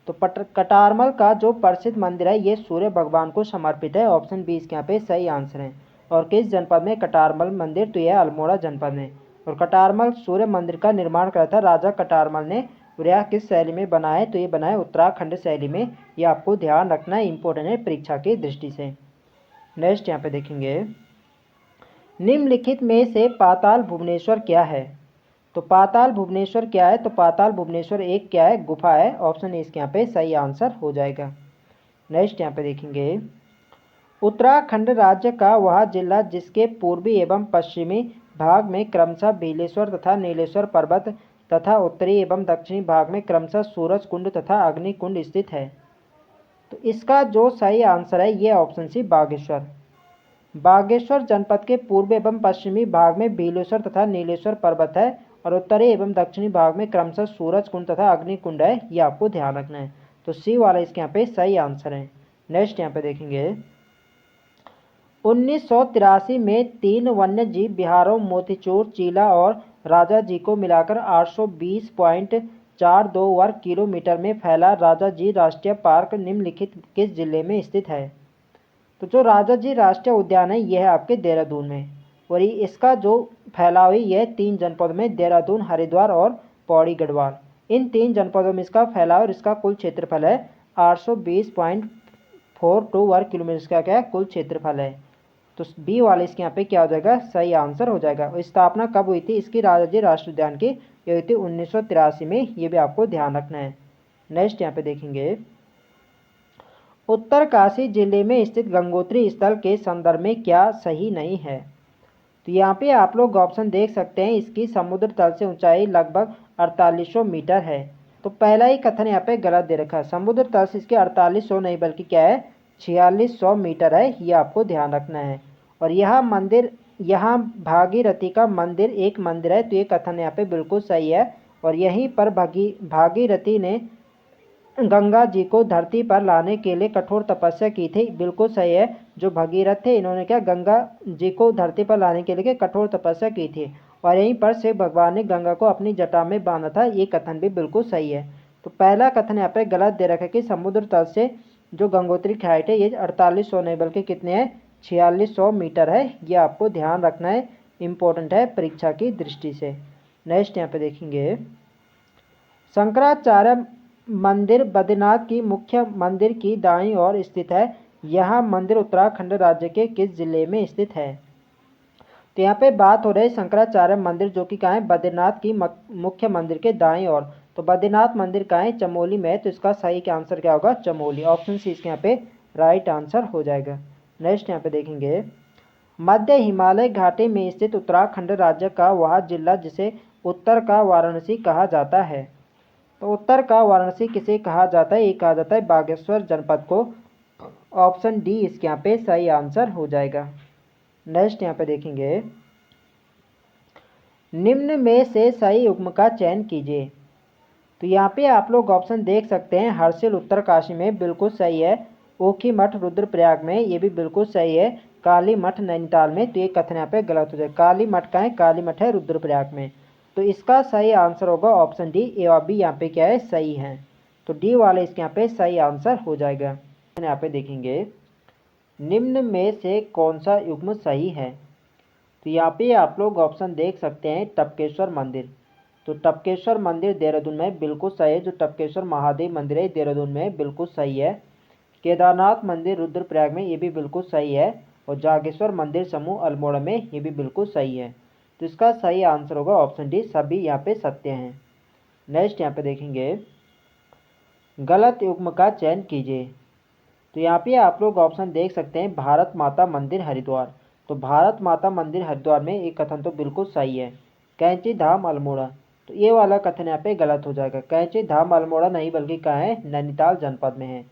तो कटारमल का जो प्रसिद्ध मंदिर है ये सूर्य भगवान को समर्पित है। ऑप्शन बी इसके यहाँ पे सही आंसर है। और किस जनपद में कटारमल मंदिर? तो यह अल्मोड़ा जनपद में। और कटारमल सूर्य मंदिर का निर्माण करा था राजा कटारमल ने। और यह किस शैली में बना है? तो ये बना है उत्तराखंड शैली में। ये आपको ध्यान रखना है, इंपॉर्टेंट है परीक्षा की दृष्टि से। नेक्स्ट यहाँ पे देखेंगे, निम्नलिखित में से पाताल भुवनेश्वर क्या है? तो पाताल भुवनेश्वर क्या है? तो पाताल भुवनेश्वर एक क्या है? गुफा है। ऑप्शन ए इसके यहाँ पे सही आंसर हो जाएगा। नेक्स्ट यहाँ पे देखेंगे, उत्तराखंड राज्य का वह जिला जिसके पूर्वी एवं पश्चिमी भाग में क्रमशः भीलेश्वर तथा नीलेश्वर पर्वत तथा उत्तरी एवं दक्षिणी भाग में क्रमशः सूरज कुंड तथा अग्नि कुंड स्थित है। तो इसका जो सही आंसर है ये ऑप्शन सी बागेश्वर। बागेश्वर जनपद के पूर्व एवं पश्चिमी भाग में भीलेश्वर तथा नीलेश्वर पर्वत है और उत्तरी एवं दक्षिणी भाग में क्रमशः सूरज कुंड तथा अग्नि कुंड है। ये आपको ध्यान रखना है। तो सी वाला इसके यहाँ पे सही आंसर है। नेक्स्ट यहाँ पे देखेंगे, 1983 में 3 वन्य जीव विहारों मोतीचूर, चीला और राजा जी को मिलाकर 820.42 वर्ग किलोमीटर में फैला राजा जी राष्ट्रीय पार्क निम्नलिखित किस जिले में स्थित है? तो जो राजा जी राष्ट्रीय उद्यान है यह है आपके देहरादून में, और ये इसका जो फैलाव है यह 3 जनपदों में देहरादून, हरिद्वार और पौड़ी गढ़वाल, इन 3 जनपदों में इसका फैलाव और इसका कुल क्षेत्रफल है 820.42 वर्ग किलोमीटर का क्या है कुल क्षेत्रफल है। तो बी वाले इसके यहाँ पे क्या हो जाएगा सही आंसर हो जाएगा। और स्थापना कब हुई थी इसकी राजा जी राष्ट्रीय उद्यान की, ये हुई थी 1983 में, ये भी आपको ध्यान रखना है। नेक्स्ट यहाँ पे देखेंगे, उत्तरकाशी जिले में स्थित गंगोत्री स्थल के संदर्भ में क्या सही नहीं है। तो यहाँ पे आप लोग ऑप्शन देख सकते हैं, इसकी समुद्र तल से ऊंचाई लगभग 4800 मीटर है। तो पहला ही कथन यहाँ पे गलत दे रखा है, समुद्र तल से इसके 4800 नहीं बल्कि क्या है 4600 मीटर है, ये आपको ध्यान रखना है। और यह मंदिर, यहाँ भागीरथी का मंदिर एक मंदिर है, तो ये कथन यहाँ पे बिल्कुल सही है। और यहीं पर भागीरथी ने गंगा जी को धरती पर लाने के लिए कठोर तपस्या की थी, बिल्कुल सही है। जो भगीरथ थे इन्होंने क्या गंगा जी को धरती पर लाने के लिए कठोर तपस्या की थी, और यहीं पर शिव भगवान ने गंगा को अपनी जटा में बांधा था, ये कथन भी बिल्कुल सही है। तो पहला कथन यहाँ पे गलत दे रखा है कि समुद्र तल से जो गंगोत्री की हाइट है ये 4800 नहीं बल्कि कितने हैं 4600 मीटर है, ये आपको ध्यान रखना है, इम्पोर्टेंट है परीक्षा की दृष्टि से। नेक्स्ट यहाँ पे देखेंगे, शंकराचार्य मंदिर बद्रीनाथ की मुख्य मंदिर की दाईं ओर स्थित है, यह मंदिर उत्तराखंड राज्य के किस जिले में स्थित है। तो यहाँ पे बात हो रही है शंकराचार्य मंदिर जो कि कहाँ है बद्रीनाथ की मुख्य मंदिर के दाईं ओर। तो बद्रीनाथ मंदिर कहाँ है चमोली में है, तो इसका सही का आंसर क्या होगा चमोली, ऑप्शन सी इसके यहाँ पे राइट आंसर हो जाएगा। नेक्स्ट यहाँ पे देखेंगे, मध्य हिमालय घाटी में स्थित उत्तराखंड राज्य का वह जिला जिसे उत्तर का वाराणसी कहा जाता है। तो उत्तर का वाराणसी किसे कहा जाता है, ये कहा जाता है बागेश्वर जनपद को, ऑप्शन डी इसके यहाँ पे सही आंसर हो जाएगा। नेक्स्ट यहाँ पे देखेंगे, निम्न में से सही युग्म का चयन कीजिए। तो यहाँ पे आप लोग ऑप्शन देख सकते हैं, हर्षिल उत्तरकाशी में बिल्कुल सही है, ओखी मठ रुद्रप्रयाग में ये भी बिल्कुल सही है, काली मठ नैनीताल में, तो ये कथन यहाँ पे गलत हो जाए, काली मठ का है काली मठ है रुद्रप्रयाग में, तो इसका सही आंसर होगा ऑप्शन डी, ए और बी यहाँ पे क्या है सही है, तो डी वाले इसके यहाँ पे सही आंसर हो जाएगा। यहाँ पे देखेंगे, निम्न में से कौन सा युग्म सही है। तो यहाँ पे आप लोग ऑप्शन देख सकते हैं, टपकेश्वर मंदिर, तो टपकेश्वर मंदिर देहरादून में बिल्कुल सही है, जो टपकेश्वर महादेव मंदिर है देहरादून में बिल्कुल सही है, केदारनाथ मंदिर रुद्रप्रयाग में ये भी बिल्कुल सही है, और जागेश्वर मंदिर समूह अल्मोड़ा में ये भी बिल्कुल सही है, तो इसका सही आंसर होगा ऑप्शन डी, सभी यहाँ पे सत्य हैं। नेक्स्ट यहाँ पे देखेंगे, गलत युग्म का चयन कीजिए। तो यहाँ पे आप लोग ऑप्शन देख सकते हैं, भारत माता मंदिर हरिद्वार, तो भारत माता मंदिर हरिद्वार में एक कथन तो बिल्कुल सही है, कैंची धाम अल्मोड़ा, तो ये वाला कथन यहाँ पे गलत हो जाएगा, कैंची धाम अल्मोड़ा नहीं बल्कि कहाँ है नैनीताल जनपद में है,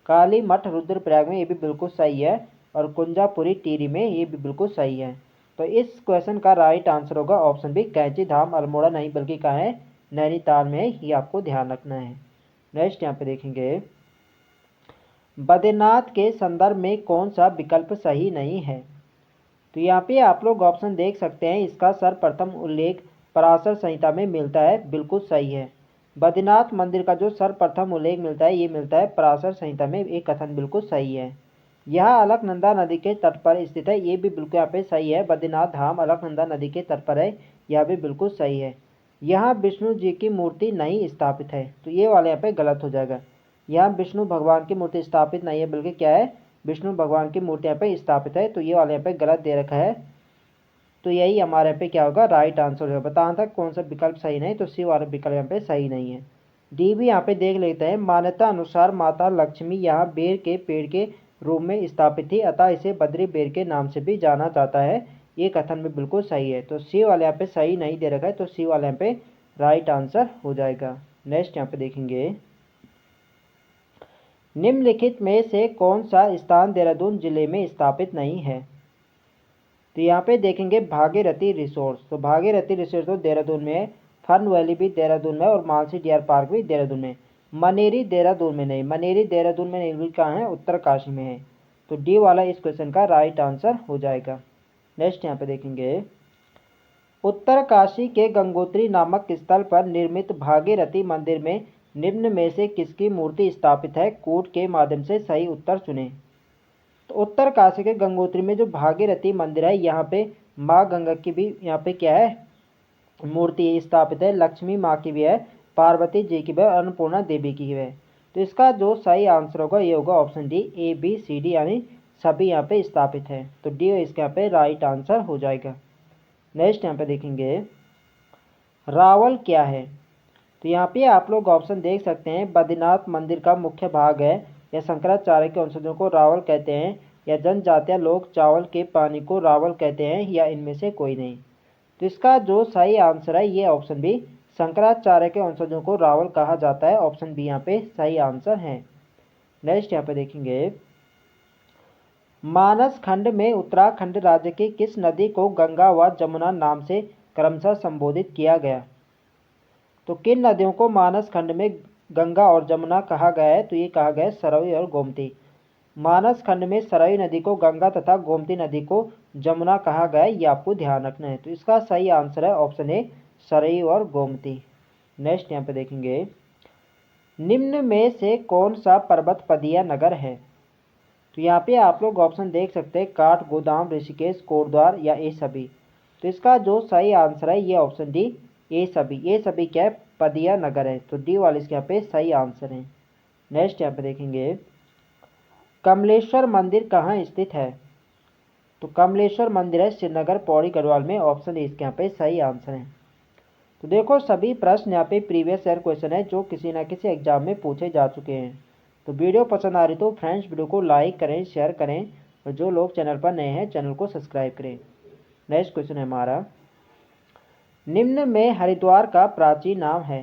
काली मठ रुद्रप्रयाग में ये भी बिल्कुल सही है, और कुंजापुरी टिहरी में ये भी बिल्कुल सही है, तो इस क्वेश्चन का राइट आंसर होगा ऑप्शन बी, कैंची धाम अल्मोड़ा नहीं बल्कि कहाँ है नैनीताल में है, ये आपको ध्यान रखना है। नेक्स्ट यहाँ पे देखेंगे, बद्रीनाथ के संदर्भ में कौन सा विकल्प सही नहीं है। तो यहाँ पे आप लोग ऑप्शन देख सकते हैं, इसका सर्वप्रथम उल्लेख पराशर संहिता में मिलता है, बिल्कुल सही है, बद्रीनाथ मंदिर का जो सर्वप्रथम उल्लेख मिलता है ये मिलता है पराशर संहिता में, एक कथन बिल्कुल सही है। यह अलकनंदा नदी के तट पर स्थित है, ये भी बिल्कुल यहाँ पे सही है, बद्रीनाथ धाम अलकनंदा नदी के तट पर है, यह भी बिल्कुल सही है। यहाँ विष्णु जी की मूर्ति नहीं स्थापित है, तो ये वाले यहाँ पे गलत हो जाएगा, यहाँ विष्णु भगवान की मूर्ति स्थापित नहीं है बल्कि क्या है विष्णु भगवान की मूर्ति यहाँ पे स्थापित है, तो ये वाले यहाँ पे गलत दे रखा है, तो यही हमारे यहाँ पे क्या होगा राइट आंसर होगा। बताना था कौन सा विकल्प सही नहीं, तो सी वाला विकल्प यहाँ पे सही नहीं है। डी भी यहाँ पे देख लेते हैं, मान्यता अनुसार माता लक्ष्मी यहाँ बेर के पेड़ के रूप में स्थापित थी, अतः इसे बद्री बेर के नाम से भी जाना जाता है, ये कथन भी बिल्कुल सही है, तो सी वाले यहाँ पे सही नहीं दे रखा है, तो सी वाले यहाँ पे राइट आंसर हो जाएगा। नेक्स्ट यहाँ पे देखेंगे, निम्नलिखित में से कौन सा स्थान देहरादून जिले में स्थापित नहीं है। तो यहाँ पे देखेंगे भागीरथी रिसोर्स, तो भागीरथी रिसोर्स तो देहरादून में है, फन वैली भी देहरादून में, और मानसी डियर पार्क भी देहरादून में, मनेरी देहरादून में नहीं, मनेरी देहरादून में नहीं, कहाँ है उत्तरकाशी में है, तो डी वाला इस क्वेश्चन का राइट आंसर हो जाएगा। नेक्स्ट यहाँ पे देखेंगे, उत्तरकाशी के गंगोत्री नामक स्थल पर निर्मित भागीरथी मंदिर में निम्न में से किसकी मूर्ति स्थापित है, कूट के माध्यम से सही उत्तर चुनें। तो उत्तरकाशी के गंगोत्री में जो भागीरथी मंदिर है, यहाँ पे माँ गंगा की भी यहाँ पे क्या है, मूर्ति स्थापित है। लक्ष्मी माँ की भी है, पार्वती जी की भी है, अन्नपूर्णा देवी की भी है। तो इसका जो सही आंसर होगा ये होगा option D, A B C D, यानी सभी यहाँ पे स्थापित है। तो डी इसके यहाँ पे राइट आंसर हो जाएगा। नेक्स्ट यहाँ पे देखेंगे रावल क्या है। तो यहाँ पे आप लोग ऑप्शन देख सकते हैं, बद्रीनाथ मंदिर का मुख्य भाग है, या शंकराचार्य के वंशजों को रावल कहते हैं, या जनजातीय लोग चावल के पानी को रावल कहते हैं, या इनमें से कोई नहीं। तो इसका जो सही आंसर है ये ऑप्शन बी, शंकराचार्य के वंशजों को रावल कहा जाता है। ऑप्शन बी यहाँ पे सही आंसर है। नेक्स्ट यहाँ पे देखेंगे मानस खंड में उत्तराखंड राज्य की किस नदी को गंगा व जमुना नाम से क्रमशः संबोधित किया गया। तो किन नदियों को मानस खंड में गंगा और जमुना कहा गया है, तो ये कहा गया है सरयू और गोमती। मानस खंड में सरयू नदी को गंगा तथा गोमती नदी को जमुना कहा गया है, ये आपको ध्यान रखना है। तो इसका सही आंसर है ऑप्शन ए, सरयू और गोमती। नेक्स्ट यहाँ पे देखेंगे निम्न में से कौन सा पर्वत पदिया नगर है। तो यहाँ पे आप लोग ऑप्शन देख सकते हैं, काठ गोदाम, ऋषिकेश, कोटद्वार, या ए सभी। तो इसका जो सही आंसर है ये ऑप्शन डी, ए सभी। ये सभी क्या है, पदिया नगर है। तो डी वाले इसके यहाँ पे सही आंसर है। नेक्स्ट यहाँ पे देखेंगे कमलेश्वर मंदिर कहाँ स्थित है। तो कमलेश्वर मंदिर है श्रीनगर पौड़ी गढ़वाल में। ऑप्शन ए इसके यहाँ पे सही आंसर है। तो देखो सभी प्रश्न यहाँ पे प्रीवियस ईयर क्वेश्चन है जो किसी ना किसी एग्जाम में पूछे जा चुके हैं। तो वीडियो पसंद आ रही तो फ्रेंड्स वीडियो को लाइक करें, शेयर करें, और जो लोग चैनल पर नए हैं चैनल को सब्सक्राइब करें। नेक्स्ट क्वेश्चन है हमारा, निम्न में हरिद्वार का प्राचीन नाम है।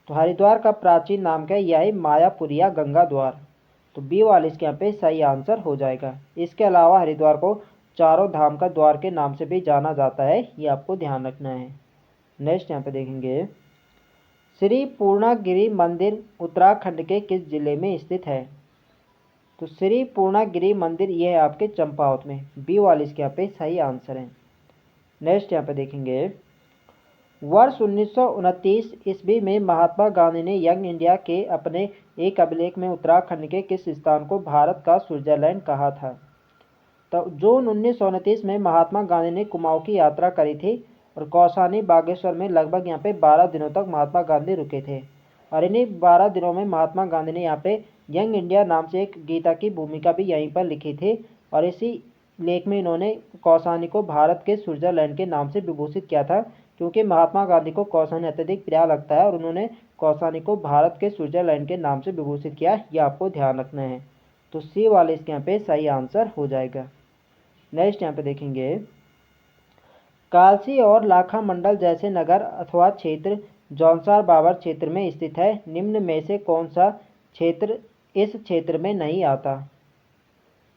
तो हरिद्वार का प्राचीन नाम क्या है, यह है मायापुरिया गंगा द्वार। तो बी वाले इसके यहाँ पे सही आंसर हो जाएगा। इसके अलावा हरिद्वार को चारों धाम का द्वार के नाम से भी जाना जाता है, ये आपको ध्यान रखना है। नेक्स्ट यहाँ पे देखेंगे श्री पूर्णागिरि मंदिर उत्तराखंड के किस जिले में स्थित है। तो श्री पूर्णागिरि मंदिर ये है आपके चंपावत में। बी वाले इसके यहाँ पे सही आंसर है। नेक्स्ट यहाँ पे देखेंगे वर्ष 1929 ईस्वी में महात्मा गांधी ने यंग इंडिया के अपने एक अभिलेख में उत्तराखंड के किस स्थान को भारत का स्विट्जरलैंड कहा था। तो जून 1929 में महात्मा गांधी ने कुमाऊं की यात्रा करी थी, और कौसानी बागेश्वर में लगभग यहाँ पे 12 दिनों तक महात्मा गांधी रुके थे। और इन्हीं 12 दिनों में महात्मा गांधी ने यहाँ पे यंग इंडिया नाम से एक गीता की भूमिका भी यहीं पर लिखी थी, और इसी लेख में इन्होंने कौसानी को भारत के स्विट्जरलैंड के नाम से विभूषित किया था, क्योंकि महात्मा गांधी को कौसानी अत्यधिक प्रिय लगता है, और उन्होंने कौसानी को भारत के स्विट्जरलैंड के नाम से विभूषित किया। यह आपको ध्यान रखना है। तो सी वाले इसके यहाँ पे सही आंसर हो जाएगा। नेक्स्ट यहाँ पे देखेंगे कालसी और लाखा मंडल जैसे नगर अथवा क्षेत्र जौनसार बाबर क्षेत्र में स्थित है। निम्न में से कौन सा क्षेत्र इस क्षेत्र में नहीं आता।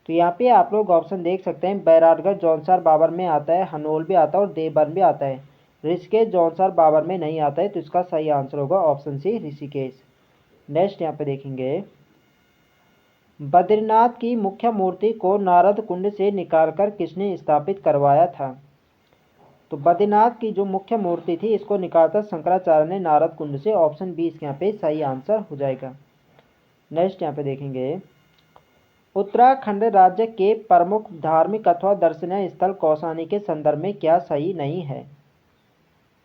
तो यहाँ पे आप लोग ऑप्शन देख सकते हैं, बैराटगढ़ जौनसार बाबर में आता है, हनोल भी आता है, और देवबंद भी आता है। ऋषिकेश जौनसार बाबर में नहीं आता है। तो इसका सही आंसर होगा ऑप्शन सी, ऋषिकेश। नेक्स्ट यहाँ पे देखेंगे बद्रीनाथ की मुख्य मूर्ति को नारद कुंड से निकालकर किसने स्थापित करवाया था। तो बद्रीनाथ की जो मुख्य मूर्ति थी इसको निकालकर शंकराचार्य ने नारद कुंड से। ऑप्शन बी इसके यहाँ पे सही आंसर हो जाएगा। नेक्स्ट यहाँ पे देखेंगे उत्तराखंड राज्य के प्रमुख धार्मिक अथवा दर्शनीय स्थल कौसानी के संदर्भ में क्या सही नहीं है।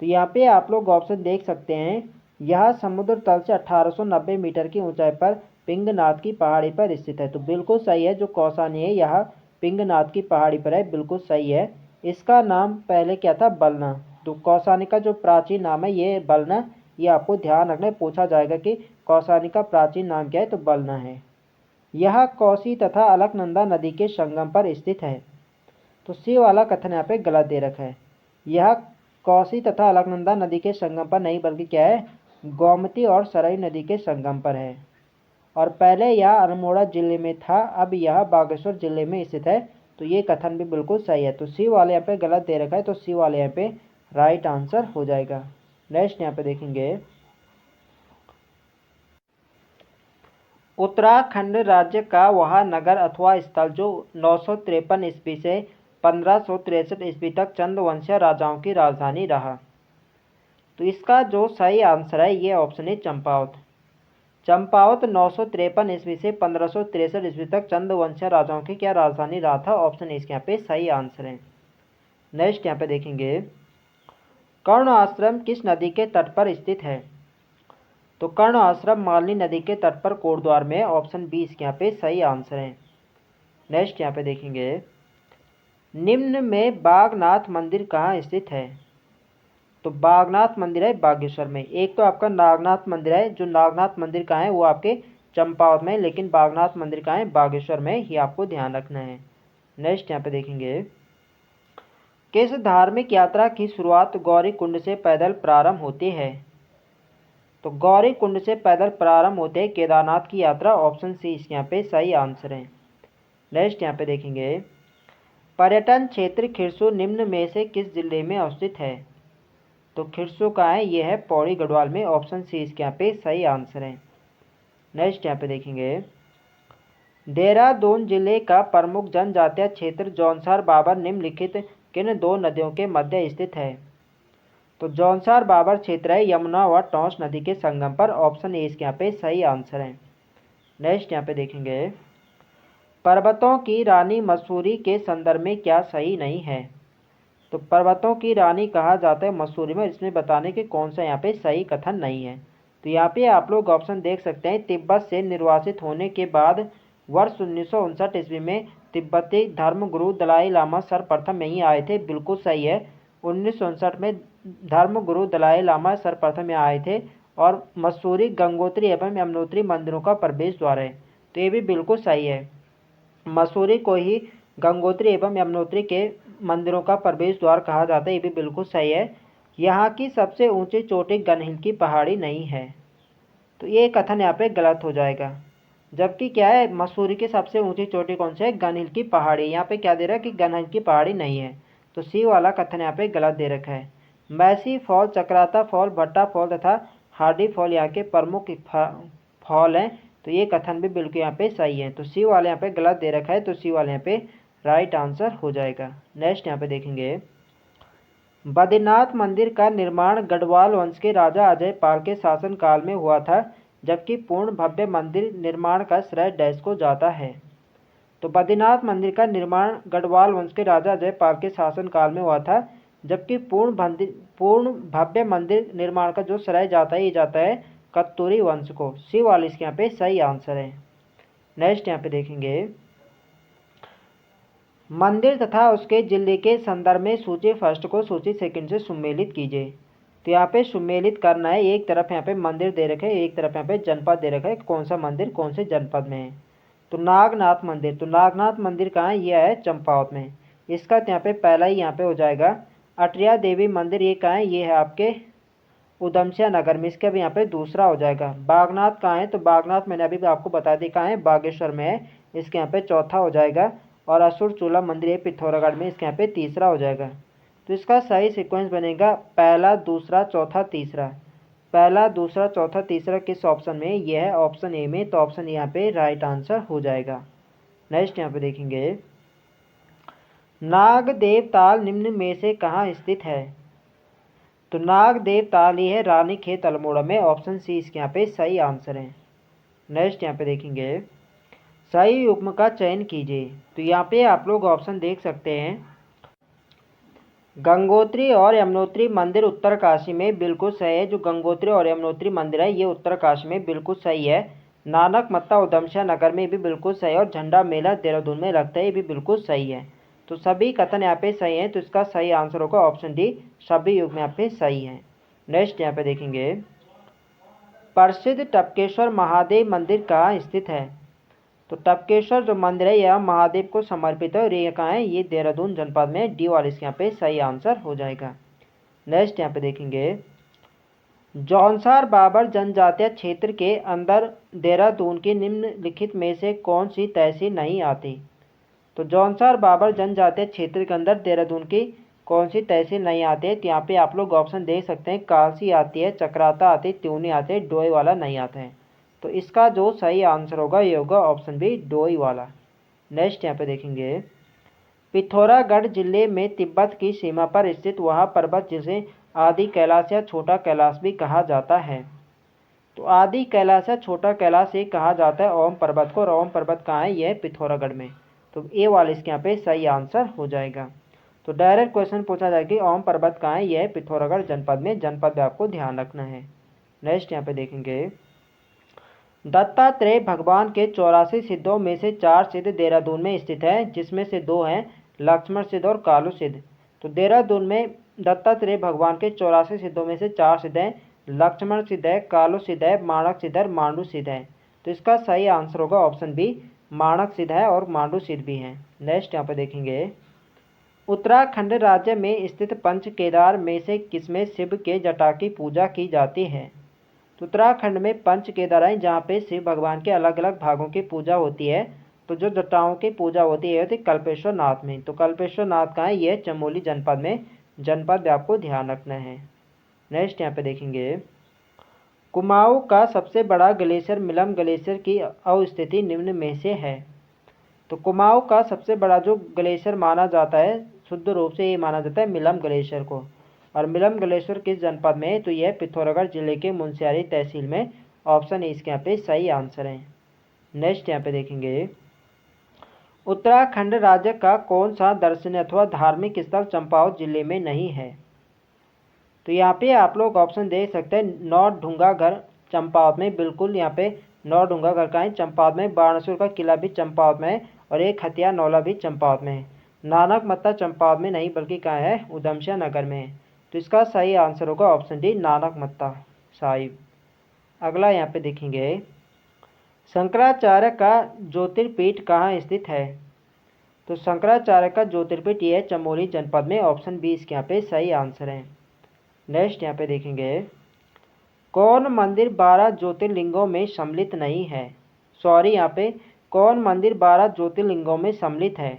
तो यहाँ पे आप लोग ऑप्शन देख सकते हैं, यह समुद्र तल से 1890 मीटर की ऊंचाई पर पिंगनाथ की पहाड़ी पर स्थित है। तो बिल्कुल सही है, जो कौसानी है यह पिंगनाथ की पहाड़ी पर है, बिल्कुल सही है। इसका नाम पहले क्या था, बलना। तो कौसानी का जो प्राचीन नाम है ये बलना। ये आपको ध्यान रखना है, पूछा जाएगा कि कौसानी का प्राचीन नाम क्या है, तो बलना है। यह कोसी तथा अलकनंदा नदी के संगम पर स्थित है। तो सी वाला कथन यहाँ पे गलत दे रखा है। यह कोसी तथा अलकनंदा नदी के संगम पर नहीं, बल्कि क्या है, गोमती और सरयू नदी के संगम पर है। और पहले यह अल्मोड़ा जिले में था, अब यह बागेश्वर जिले में स्थित है। तो ये कथन भी बिल्कुल सही है। तो सी वाले यहाँ पे गलत दे रखा है, तो सी वाले यहाँ पे राइट आंसर हो जाएगा। नेक्स्ट यहाँ पे देखेंगे उत्तराखंड राज्य का वह नगर अथवा स्थल जो 953 ईस्वी से 1563 ईस्वी तक चंद्रवंशीय राजाओं की राजधानी रहा। तो इसका जो सही आंसर है ये ऑप्शन है चंपावत। चंपावत 953 ईस्वी से 1563 ईस्वी तक चंद्रवंशीय राजाओं की क्या राजधानी रहा था? ऑप्शन ए इसके यहाँ पे सही आंसर है। नेक्स्ट यहाँ पे देखेंगे, कर्ण आश्रम किस नदी के तट पर स्थित है? तो कर्ण आश्रम मालनी नदी के तट पर कोटद्वार में, ऑप्शन बी इसके यहाँ पे सही आंसर है। नेक्स्ट यहाँ पे देखेंगे, निम्न में बागनाथ मंदिर कहाँ स्थित है? तो बागनाथ मंदिर है बागेश्वर में। एक तो आपका नागनाथ मंदिर है, जो नागनाथ मंदिर कहाँ है वो आपके चंपावत में, लेकिन बागनाथ मंदिर कहाँ है? बागेश्वर में, ही आपको ध्यान रखना है। नेक्स्ट यहाँ पे देखेंगे, किस धार्मिक यात्रा की शुरुआत गौरी कुंड से पैदल प्रारंभ होती है? तो गौरी कुंड से पैदल प्रारंभ होते हैं केदारनाथ की यात्रा, ऑप्शन सी इसके यहाँ पे सही आंसर है। नेक्स्ट यहाँ पे देखेंगे, पर्यटन क्षेत्र खिरसू निम्न में से किस जिले में अवस्थित है? तो खिरसू का है, ये है पौड़ी गढ़वाल में, ऑप्शन सी इसके यहाँ पे सही आंसर है। नेक्स्ट यहाँ पे देखेंगे, देहरादून जिले का प्रमुख जनजातीय क्षेत्र जौनसार बाबर निम्नलिखित किन दो नदियों के मध्य स्थित है? तो जौनसार बाबर क्षेत्र है यमुना व टॉन्स नदी के संगम पर, ऑप्शन ए इसके यहाँ पे सही आंसर है। नेक्स्ट यहाँ पे देखेंगे, पर्वतों की रानी मसूरी के संदर्भ में क्या सही नहीं है? तो पर्वतों की रानी कहा जाता है मसूरी में, इसमें बताने के कौन सा यहाँ पे सही कथन नहीं है? तो यहाँ पे आप लोग ऑप्शन देख सकते हैं, तिब्बत से निर्वासित होने के बाद वर्ष 1959 ईस्वी में तिब्बती धर्मगुरु दलाई लामा सर्वप्रथम यहीं आए थे, बिल्कुल सही है। 1959 में धर्मगुरु दलाई लामा सर्वप्रथम यहाँ आए थे, और मसूरी गंगोत्री एवं यमुनोत्री मंदिरों का प्रवेश द्वार है, तो ये भी बिल्कुल सही है। मसूरी को ही गंगोत्री एवं यमुनोत्री के मंदिरों का प्रवेश द्वार कहा जाता है, ये भी बिल्कुल सही है। यहाँ की सबसे ऊंची चोटी गनहिल की पहाड़ी नहीं है, तो ये कथन यहाँ पे गलत हो जाएगा। जबकि क्या है, मसूरी की सबसे ऊंची चोटी कौन सी है? गनहिल की पहाड़ी। यहाँ पे क्या दे रहा है कि गनहिल की पहाड़ी नहीं है, तो सी वाला कथन यहाँ पे गलत दे रखा है। मैसी फॉल, चक्राता फॉल, भट्टा फॉल तथा हार्डी फॉल यहाँ के प्रमुख फॉल हैं, तो ये कथन भी बिल्कुल यहाँ पे सही है। तो सी वाले यहाँ पे गलत दे रखा है, तो सी वाले यहाँ पे राइट आंसर हो जाएगा। नेक्स्ट यहाँ पे देखेंगे, बद्रीनाथ मंदिर का निर्माण गढ़वाल वंश के राजा अजय पाल के शासनकाल में हुआ था, जबकि पूर्ण भव्य मंदिर निर्माण का श्रेय डैश को जाता है? तो बद्रीनाथ मंदिर का निर्माण गढ़वाल वंश के राजा अजय पाल के शासनकाल में हुआ था, जबकि पूर्ण भव्य मंदिर निर्माण का जो श्रेय जाता है, ये जाता है कत्तूरी वंश को। सी वाले इसके यहाँ पे सही आंसर है। नेक्स्ट यहाँ पे देखेंगे, मंदिर तथा उसके जिले के संदर्भ में सूची फर्स्ट को सूची सेकंड से सुमेलित कीजिए। तो यहाँ पे सुमेलित करना है, एक तरफ यहाँ पे मंदिर दे रखे है, एक तरफ यहाँ पे जनपद दे रखा है, कौन सा मंदिर कौन से जनपद में है? तो नागनाथ मंदिर, तो नागनाथ मंदिर कहाँ है? यह है चंपावत में, इसका तो यहाँ पे पहला ही यहाँ पे हो जाएगा। अटरिया देवी मंदिर ये कहाँ है? ये है आपके उधमसिंह नगर में, इसका भी यहाँ पे दूसरा हो जाएगा। बागनाथ कहाँ है? तो बागनाथ मैंने अभी आपको बता दी कहाँ है, बागेश्वर में है, इसके यहाँ पे चौथा हो जाएगा। और असुर चूल्हा मंदिर है पिथौरागढ़ में, इसके यहाँ पे तीसरा हो जाएगा। तो इसका सही सीक्वेंस बनेगा पहला दूसरा चौथा तीसरा। पहला दूसरा चौथा तीसरा किस ऑप्शन में? यह है ऑप्शन ए में, तो ऑप्शन यहाँ पे राइट आंसर हो जाएगा। नेक्स्ट यहाँ पे देखेंगे, नागदेव ताल निम्न में से कहाँ स्थित है? तो नागदेव ताल ये है रानीखेत अल्मोड़ा में, ऑप्शन सी इसके यहाँ पे सही आंसर है। नेक्स्ट यहाँ पे देखेंगे, सही युग्म का चयन कीजिए। तो यहाँ पे आप लोग ऑप्शन देख सकते हैं, गंगोत्री और यमुनोत्री मंदिर उत्तरकाशी में, बिल्कुल सही है। जो गंगोत्री और यमुनोत्री मंदिर है ये उत्तरकाशी में, बिल्कुल सही है। नानक मत्ता उधमसिंह नगर में भी बिल्कुल सही है, और झंडा मेला देहरादून में लगता है, ये भी बिल्कुल सही है। तो सभी कथन यहाँ पे सही हैं, तो इसका सही आंसर होगा ऑप्शन डी, सभी युग्म यहाँ पे सही है। नेक्स्ट यहाँ पे देखेंगे, प्रसिद्ध टपकेश्वर महादेव मंदिर कहाँ स्थित है? तो टपकेश्वर जो मंदिर है यह महादेव को समर्पित है, और ये कहाँ है? ये देहरादून जनपद में, डी वाले इसके यहाँ पे सही आंसर हो जाएगा। नेक्स्ट यहाँ पे देखेंगे, जौनसार बाबर जनजातीय क्षेत्र के अंदर देहरादून की निम्नलिखित में से कौन सी तहसील नहीं आती? तो जौनसार बाबर जनजातीय क्षेत्र के अंदर देहरादून की कौन सी तहसील नहीं आती है? तो यहाँ पे आप लोग ऑप्शन देख सकते हैं, कालसी आती है, चक्राता आती है, त्यूनी आती है, डोई वाला नहीं आता है। तो इसका जो सही आंसर होगा ये होगा ऑप्शन बी, डोई वाला। नेक्स्ट यहाँ पे देखेंगे, पिथौरागढ़ जिले में तिब्बत की सीमा पर स्थित वह पर्वत जिसे आदि कैलाश या छोटा कैलाश भी कहा जाता है। तो आदि कैलाश या छोटा कैलाश ये कहा जाता है ओम पर्वत को, और ओम पर्वत कहाँ है, यह पिथौरागढ़ में। तो ए वाला इसके यहाँ पे सही आंसर हो जाएगा। तो डायरेक्ट क्वेश्चन पूछा जाएगा कि ओम पर्वत कहाँ है, यह पिथौरागढ़ जनपद में, जनपद में आपको ध्यान रखना है। नेक्स्ट यहाँ पे देखेंगे, दत्तात्रेय भगवान के 84 सिद्धों में से 4 सिद्ध देहरादून में स्थित है, जिसमें से 2 हैं लक्ष्मण सिद्ध और कालू सिद्ध। तो देहरादून में दत्तात्रेय भगवान के 84 सिद्धों में से 4 सिद्ध हैं, लक्ष्मण सिद्ध है, कालू सिद्ध है, माणक सिद्ध है, मांडू सिद्ध है। तो इसका सही आंसर होगा ऑप्शन बी, माणक सिद्ध है और मांडू सिद्ध भी हैं। नेक्स्ट यहाँ पे देखेंगे, उत्तराखंड राज्य में स्थित पंच केदार में से किसमें शिव के जटा की पूजा की जाती है। तो उत्तराखंड में पंच केदार हैं जहाँ पे शिव भगवान के अलग अलग भागों की पूजा होती है। तो जो जटाओं की पूजा होती है तो कल्पेश्वर नाथ में। तो कल्पेश्वर नाथ कहाँ है, ये चमोली जनपद में, जनपद में आपको ध्यान रखना है। नेक्स्ट यहाँ पे देखेंगे, कुमाऊं का सबसे बड़ा ग्लेशियर मिलम ग्लेशियर की अवस्थिति निम्न में से है। तो कुमाऊं का सबसे बड़ा जो ग्लेशियर माना जाता है, शुद्ध रूप से ये माना जाता है मिलम ग्लेशियर को। और मिलम ग्लेशियर किस जनपद में है, तो यह पिथौरागढ़ जिले के मुनस्यारी तहसील में। ऑप्शन ए इसके यहाँ पे सही आंसर है। नेक्स्ट यहाँ पे देखेंगे, उत्तराखंड राज्य का कौन सा दर्शनीय अथवा धार्मिक स्थल चंपावत जिले में नहीं है। तो यहाँ पे आप लोग ऑप्शन दे सकते हैं, नौढूंगागढ़ चंपावत में, बिल्कुल यहाँ पे नौढूंगागढ़ का है चंपावत में, बाणसुर का किला भी चंपावत में है, और एक हथियार नौला भी चंपावत में है। नानक मत्ता चंपावत में नहीं बल्कि कहाँ है, उधमसिंह नगर में है। तो इसका सही आंसर होगा ऑप्शन डी, नानक मत्ता साहिब। अगला यहाँ पे देखेंगे, शंकराचार्य का ज्योतिर्पीठ कहाँ स्थित है। तो शंकराचार्य का ज्योतिर्पीठ ये है चमोली जनपद में। ऑप्शन बी इसके यहाँ पे सही आंसर है। नेक्स्ट यहाँ पे देखेंगे, कौन मंदिर 12 ज्योतिर्लिंगों में सम्मिलित नहीं है। सॉरी, यहाँ पे कौन मंदिर 12 ज्योतिर्लिंगों में सम्मिलित है।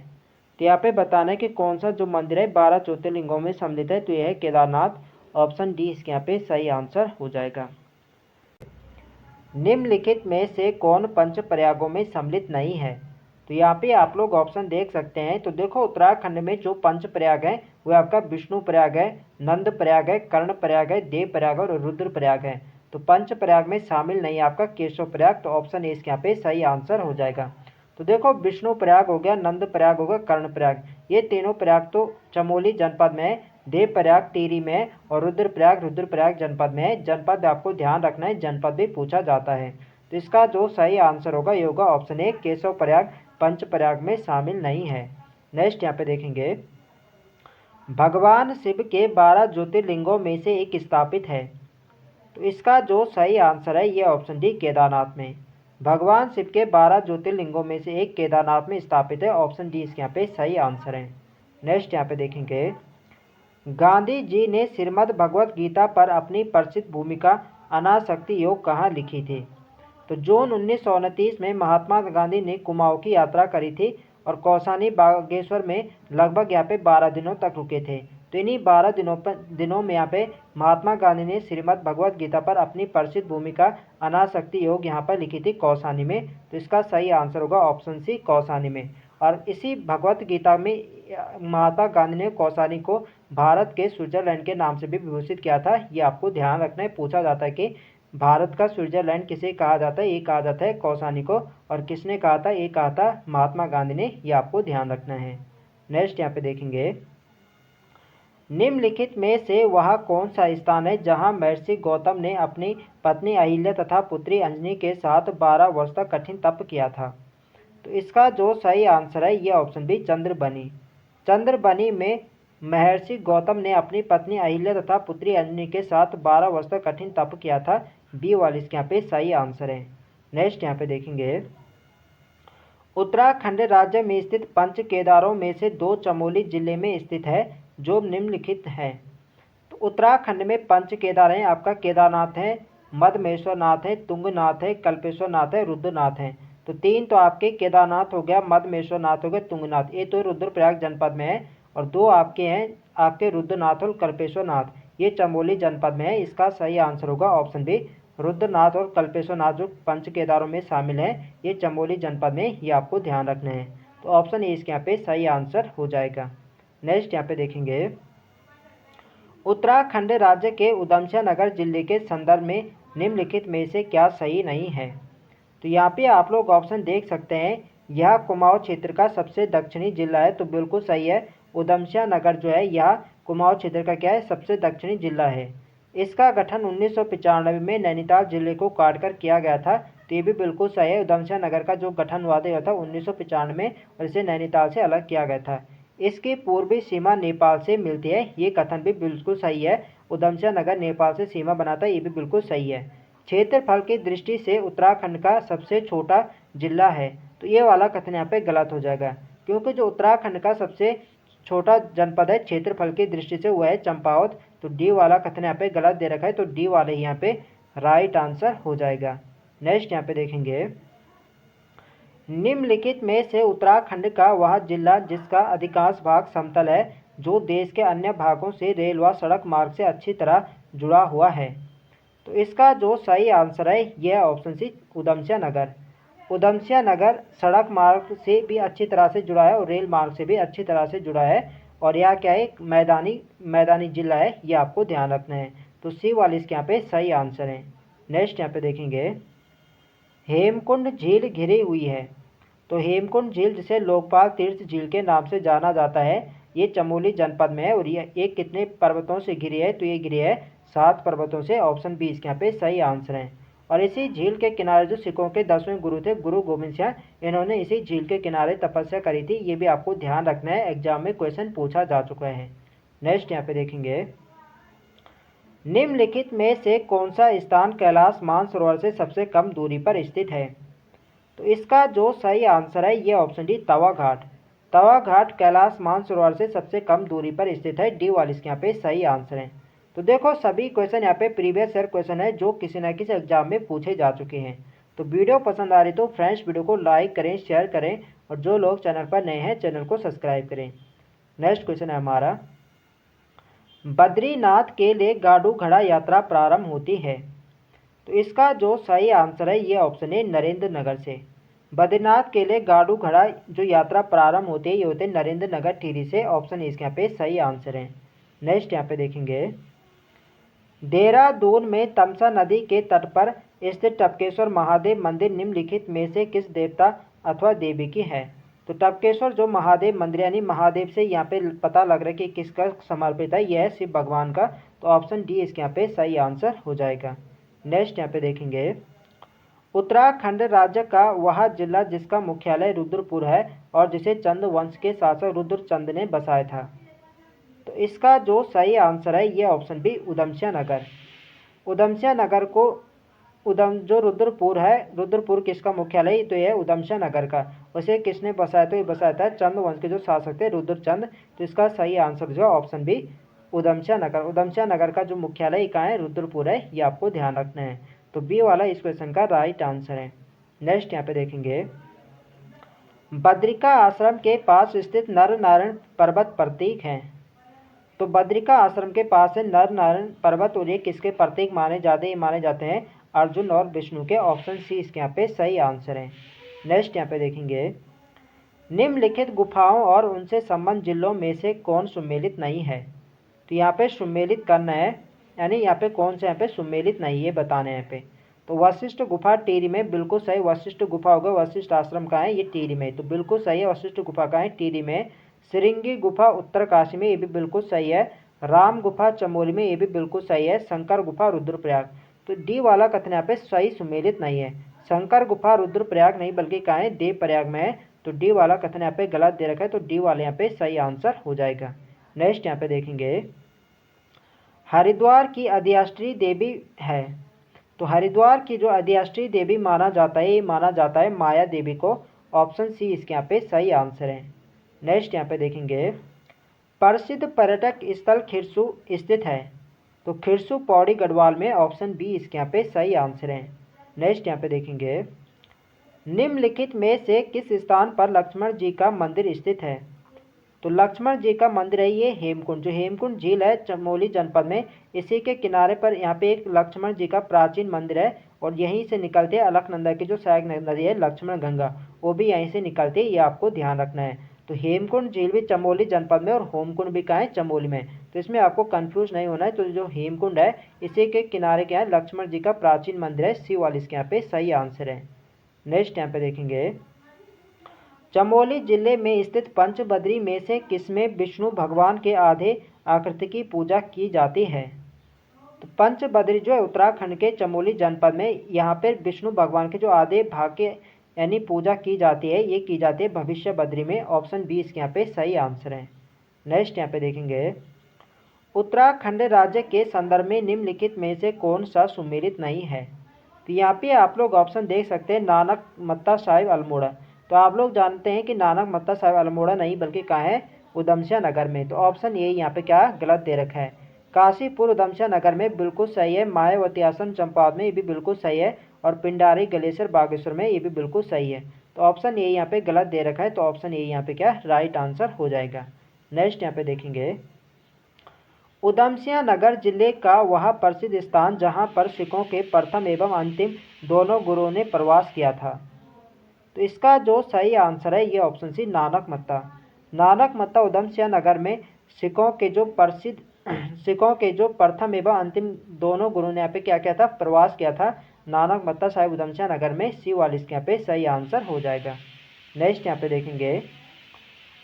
तो यहाँ पे बताना है कि कौन सा जो मंदिर है 12 ज्योतिर्लिंगों में सम्मिलित है। तो यह है केदारनाथ। ऑप्शन डी इसके यहाँ पे सही आंसर हो जाएगा। निम्नलिखित में से कौन पंच प्रयागों में सम्मिलित नहीं है। तो यहाँ पे आप लोग ऑप्शन देख सकते हैं। तो देखो, उत्तराखंड में जो पंच प्रयाग है वो आपका विष्णु प्रयाग है, नंद प्रयाग है, कर्ण प्रयाग है, देव प्रयाग और रुद्र प्रयाग है। तो पंच प्रयाग में शामिल नहीं है आपका केशव प्रयाग। तो ऑप्शन ए इसके यहाँ पे सही आंसर हो जाएगा। तो देखो, विष्णु प्रयाग हो गया, नंद प्रयाग हो गया, कर्ण प्रयाग, ये तीनों प्रयाग तो चमोली जनपद में है, देव प्रयाग टिहरी में है, और रुद्र प्रयाग जनपद में है। जनपद आपको ध्यान रखना है, जनपद भी पूछा जाता है। तो इसका जो सही आंसर होगा ये होगा ऑप्शन ए, केशव प्रयाग पंच प्रयाग में शामिल नहीं है। नेक्स्ट यहाँ पे देखेंगे, भगवान शिव के 12 ज्योतिर्लिंगों में से एक स्थापित है। तो इसका जो सही आंसर है ये ऑप्शन डी, केदारनाथ में। भगवान शिव के 12 ज्योतिर्लिंगों में से एक केदारनाथ में स्थापित है। ऑप्शन डी इसके यहाँ पे सही आंसर है। नेक्स्ट यहाँ पे देखेंगे, गांधी जी ने श्रीमद् भगवत गीता पर अपनी प्रसिद्ध भूमिका अनासक्ति योग कहाँ लिखी थी। तो जून 1929 में महात्मा गांधी ने कुमाऊं की यात्रा करी थी और कौसानी बागेश्वर में लगभग यहाँ पे 12 दिनों तक रुके थे। तो इन्हीं 12 दिनों में यहाँ पे महात्मा गांधी ने श्रीमद् भगवत गीता पर अपनी प्रसिद्ध भूमिका अनासक्ति योग यहाँ पर लिखी थी कौसानी में। तो इसका सही आंसर होगा ऑप्शन सी, कौसानी में। और इसी भगवत गीता में महात्मा गांधी ने कौसानी को भारत के स्विट्जरलैंड के नाम से भी विभूषित किया था। ये आपको ध्यान रखना है, पूछा जाता है कि भारत का स्विट्जरलैंड किसे कहा जाता है। ये कहा जाता है कौसानी को। और किसने कहा था, ये कहा था महात्मा गांधी ने। ये आपको ध्यान रखना है। नेक्स्ट यहाँ पे देखेंगे, निम्नलिखित में से वह कौन सा स्थान है जहाँ महर्षि गौतम ने अपनी पत्नी अहिल्या तथा पुत्री अंजनी के साथ 12 वर्ष तक कठिन तप किया था। तो इसका जो सही आंसर है ये ऑप्शन बी, चंद्रबनी। चंद्रबनी में महर्षि गौतम ने अपनी पत्नी अहिल्या तथा पुत्री अंजनी के साथ 12 वर्ष तक कठिन तप किया था। बी वाली इसके यहाँ पे सही आंसर है। नेक्स्ट यहाँ पे देखेंगे, उत्तराखंड राज्य में स्थित पंच केदारों में से 2 चमोली जिले में स्थित है जो निम्नलिखित है। तो उत्तराखंड में पंच केदार हैं आपका, केदारनाथ है, मदमेश्वर नाथ है, तुंगनाथ है, कल्पेश्वर नाथ है, रुद्रनाथ है। तो 3 तो आपके केदारनाथ हो गया, मदमेश्वर नाथ हो गया, तुंगनाथ, ये तो रुद्रप्रयाग जनपद में है। और 2 आपके हैं आपके रुद्रनाथ और कल्पेश्वर नाथ, ये चमोली जनपद में है। इसका सही आंसर होगा ऑप्शन बी, रुद्रनाथ और कल्पेश्वर नाथ जो पंच केदारों में शामिल हैं, ये चमोली जनपद में। ये आपको ध्यान रखना है। तो ऑप्शन ए इसके यहाँ पे सही आंसर हो जाएगा। नेक्स्ट यहाँ पे देखेंगे, उत्तराखंड राज्य के उधमसिंह नगर जिले के संदर्भ में निम्नलिखित में से क्या सही नहीं है। तो यहाँ पे आप लोग ऑप्शन देख सकते हैं, यह कुमाऊं क्षेत्र का सबसे दक्षिणी जिला है, तो बिल्कुल सही है। उधमसिंह नगर जो है यह कुमाऊं क्षेत्र का क्या है, सबसे दक्षिणी जिला है। इसका गठन 1995 में नैनीताल जिले को काटकर किया गया था, तो ये भी बिल्कुल सही है। उधमसिंह नगर का जो गठन हुआ था 1995 में, और इसे नैनीताल से अलग किया गया था। इसकी पूर्वी सीमा नेपाल से मिलती है, ये कथन भी बिल्कुल सही है। उधमसिंह नगर नेपाल से सीमा बनाता है, ये भी बिल्कुल सही है। क्षेत्रफल की दृष्टि से उत्तराखंड का सबसे छोटा जिला है, तो ये वाला कथन यहाँ पे गलत हो जाएगा, क्योंकि जो उत्तराखंड का सबसे छोटा जनपद है क्षेत्रफल की दृष्टि से वह है चंपावत। तो डी वाला कथन यहाँ पे गलत दे रखा है, तो डी वाले यहाँ पे राइट आंसर हो जाएगा। नेक्स्ट यहाँ पे देखेंगे, निम्नलिखित में से उत्तराखंड का वह जिला जिसका अधिकांश भाग समतल है, जो देश के अन्य भागों से रेल व सड़क मार्ग से अच्छी तरह जुड़ा हुआ है। तो इसका जो सही आंसर है यह ऑप्शन सी, उधमसिंह नगर। उधमसिंह नगर सड़क मार्ग से भी अच्छी तरह से जुड़ा है और रेल मार्ग से भी अच्छी तरह से जुड़ा है, और यह क्या है, मैदानी जिला है, ये आपको ध्यान रखना है। तो सी वाली इसके यहाँ पे सही आंसर है। नेक्स्ट यहाँ पे देखेंगे, हेमकुंड झील घिरी हुई है। तो हेमकुंड झील जिसे लोकपाल तीर्थ झील के नाम से जाना जाता है, ये चमोली जनपद में है, और ये एक कितने पर्वतों से घिरी है, तो ये घिरी है 7 पर्वतों से। ऑप्शन बी इसके यहाँ पे सही आंसर है। और इसी झील के किनारे जो सिखों के 10वें गुरु थे, गुरु गोविंद सिंह, इन्होंने इसी झील के किनारे तपस्या करी थी, ये भी आपको ध्यान रखना है, एग्जाम में क्वेश्चन पूछा जा चुका है। नेक्स्ट यहाँ पे देखेंगे, निम्नलिखित में से कौन सा स्थान कैलाश मानसरोवर से सबसे कम दूरी पर स्थित है। तो इसका जो सही आंसर है ये ऑप्शन डी, तवा घाट। तवा घाट कैलाश मानसरोवर से सबसे कम दूरी पर स्थित है, डी वाली इसके यहाँ पे सही आंसर है। तो देखो सभी क्वेश्चन यहाँ पे प्रीवियस ईयर क्वेश्चन है जो किसी न किसी एग्जाम में पूछे जा चुके हैं। तो वीडियो पसंद आ रही तो फ्रेंड्स वीडियो को लाइक करें, शेयर करें, और जो लोग चैनल पर नए हैं चैनल को सब्सक्राइब करें। नेक्स्ट क्वेश्चन है हमारा, बद्रीनाथ के लिए गाड़ू घड़ा यात्रा प्रारंभ होती है। तो इसका जो सही आंसर है ये ऑप्शन है, नरेंद्र नगर से। बद्रीनाथ के लिए गाड़ू घड़ा जो यात्रा प्रारंभ होती है ये होते हैं नरेंद्र नगर टिहरी से। ऑप्शन इसके यहाँ पे सही आंसर है। नेक्स्ट यहाँ पे देखेंगे, देहरादून में तमसा नदी के तट पर स्थित टपकेश्वर महादेव मंदिर निम्नलिखित में से किस देवता अथवा देवी की है। तो टपकेश्वर जो महादेव मंदिर यानी महादेव से यहाँ पे पता लग रहा है कि किसका समर्पित है, यह है शिव भगवान का। तो ऑप्शन डी इसके यहाँ पे सही आंसर हो जाएगा। नेक्स्ट यहाँ पे देखेंगे, उत्तराखंड राज्य का वह जिला जिसका मुख्यालय रुद्रपुर है और जिसे चंद वंश के शासक रुद्रचंद ने बसाया था। तो इसका जो सही आंसर है ये ऑप्शन बी, उधमसिंह नगर। उधमसिंह नगर को जो रुद्रपुर है, रुद्रपुर किसका मुख्यालय, तो यह उधमसिंह नगर का। उसे किसने बसाया, तो ये बसाया था चंद वंश के जो शासक थे रुद्रचंद। तो इसका सही आंसर जो ऑप्शन बी, उधमसिंह नगर। उधमसिंह नगर का जो मुख्यालय कहाँ है, रुद्रपुर है, ये आपको ध्यान रखना है। तो बी वाला इस क्वेश्चन का राइट आंसर है। नेक्स्ट यहाँ पे देखेंगे, बद्रिका आश्रम के पास स्थित नर नारायण पर्वत प्रतीक है। तो बद्रिका आश्रम के पास है नर नारायण पर्वत, और ये किसके प्रतीक माने जाते हैं, अर्जुन और विष्णु के। ऑप्शन सी इसके यहाँ पे सही आंसर है। नेक्स्ट यहाँ पे देखेंगे, निम्नलिखित गुफाओं और उनसे संबंध जिलों में से कौन सुमेलित नहीं है। तो यहाँ पे सुमेलित करना है, यानी यहाँ पे कौन से यहाँ पे सुमेलित नहीं है बताना है यहाँ पे। तो वशिष्ठ गुफा टिहरी में, बिल्कुल सही। वशिष्ठ गुफा होगा, वशिष्ठ आश्रम का है, ये टिहरी में, तो बिल्कुल सही है। वशिष्ठ गुफा का है टिहरी में। श्रृंगी गुफा उत्तरकाशी में, ये भी बिल्कुल सही है। राम गुफा चमोली में, ये भी बिल्कुल सही है। शंकर गुफा रुद्रप्रयाग, तो डी वाला कथन यहाँ पे सही सुमेलित नहीं है। शंकर गुफा रुद्रप्रयाग नहीं बल्कि कहाँ है, देवप्रयाग में है। तो डी वाला कथन यहाँ पे गलत दे रखा है, तो डी वाले यहाँ पे सही आंसर हो जाएगा। नेक्स्ट यहाँ पे देखेंगे, हरिद्वार की अधिष्ठात्री देवी है। तो हरिद्वार की जो अधिष्ठात्री देवी माना जाता है, ये माना जाता है माया देवी को। ऑप्शन सी इसके यहाँ पे सही आंसर है। नेक्स्ट यहाँ पे देखेंगे, प्रसिद्ध पर्यटक स्थल खिरसू स्थित है। तो खिरसू पौड़ी गढ़वाल में। ऑप्शन बी इसके यहाँ पे सही आंसर है। नेक्स्ट यहाँ पे देखेंगे, निम्नलिखित में से किस स्थान पर लक्ष्मण जी का मंदिर स्थित है। तो लक्ष्मण जी का मंदिर है ये हेमकुंड, जो हेमकुंड झील है चमोली जनपद में, इसी के किनारे पर यहाँ पे एक लक्ष्मण जी का प्राचीन मंदिर है, और यहीं से निकलते हैं अलकनंदा की जो सहायक नदी है लक्ष्मण गंगा, वो भी यहीं से निकलती है, ये आपको ध्यान रखना है। तो हेमकुंड झील भी चमोली जनपद में और होमकुंड भी कहाँ है, चमोली में। तो इसमें आपको कंफ्यूज नहीं होना है। तो जो हेमकुंड है इसी के किनारे क्या है, लक्ष्मण जी का प्राचीन मंदिर है शिव वाली, इसके यहाँ पे सही आंसर है। नेक्स्ट यहाँ पे देखेंगे, चमोली जिले में स्थित पंचबद्री में से किसमें विष्णु भगवान के आधे आकृति की पूजा की जाती है। तो पंचबद्री जो है उत्तराखंड के चमोली जनपद में, यहाँ पे विष्णु भगवान के जो आधे भाग के यानी पूजा की जाती है, ये की जाती है भविष्य बद्री में। ऑप्शन बी इसके यहाँ पे सही आंसर है। नेक्स्ट यहाँ पे देखेंगे, उत्तराखंड राज्य के संदर्भ में निम्नलिखित में से कौन सा सुमेलित नहीं है। तो यहाँ पे आप लोग ऑप्शन देख सकते हैं, नानक मत्ता साहिब अल्मोड़ा। तो आप लोग जानते हैं कि नानक मत्ता साहिब अल्मोड़ा नहीं बल्कि कहाँ है, उधमसिंह नगर में। तो ऑप्शन ए यहाँ पे क्या गलत दे रखा है, काशीपुर उधमसिंह नगर में बिल्कुल सही है। मायावती आश्रम चंपावत में, ये भी बिल्कुल सही है। और पिंडारी गलेश्वर बागेश्वर में, ये भी बिल्कुल सही है। तो ऑप्शन ए यहाँ पे गलत दे रखा है। तो ऑप्शन ए यहाँ पे क्या राइट आंसर हो जाएगा। नेक्स्ट यहाँ पे देखेंगे, उधमसिंह नगर जिले का वह प्रसिद्ध स्थान जहाँ पर सिखों के प्रथम एवं अंतिम दोनों गुरुओं ने प्रवास किया था। तो इसका जो सही आंसर है ये ऑप्शन सी नानक मत्ता। नानक मत्ता उधमसिंह नगर में सिखों के जो प्रथम एवं अंतिम दोनों गुरुओं ने यहाँ पे क्या किया था, प्रवास किया था। नानक मत्ता साहिब उधमसिंह नगर में शिव वाली, इसके यहाँ पे सही आंसर हो जाएगा। नेक्स्ट यहाँ पे देखेंगे,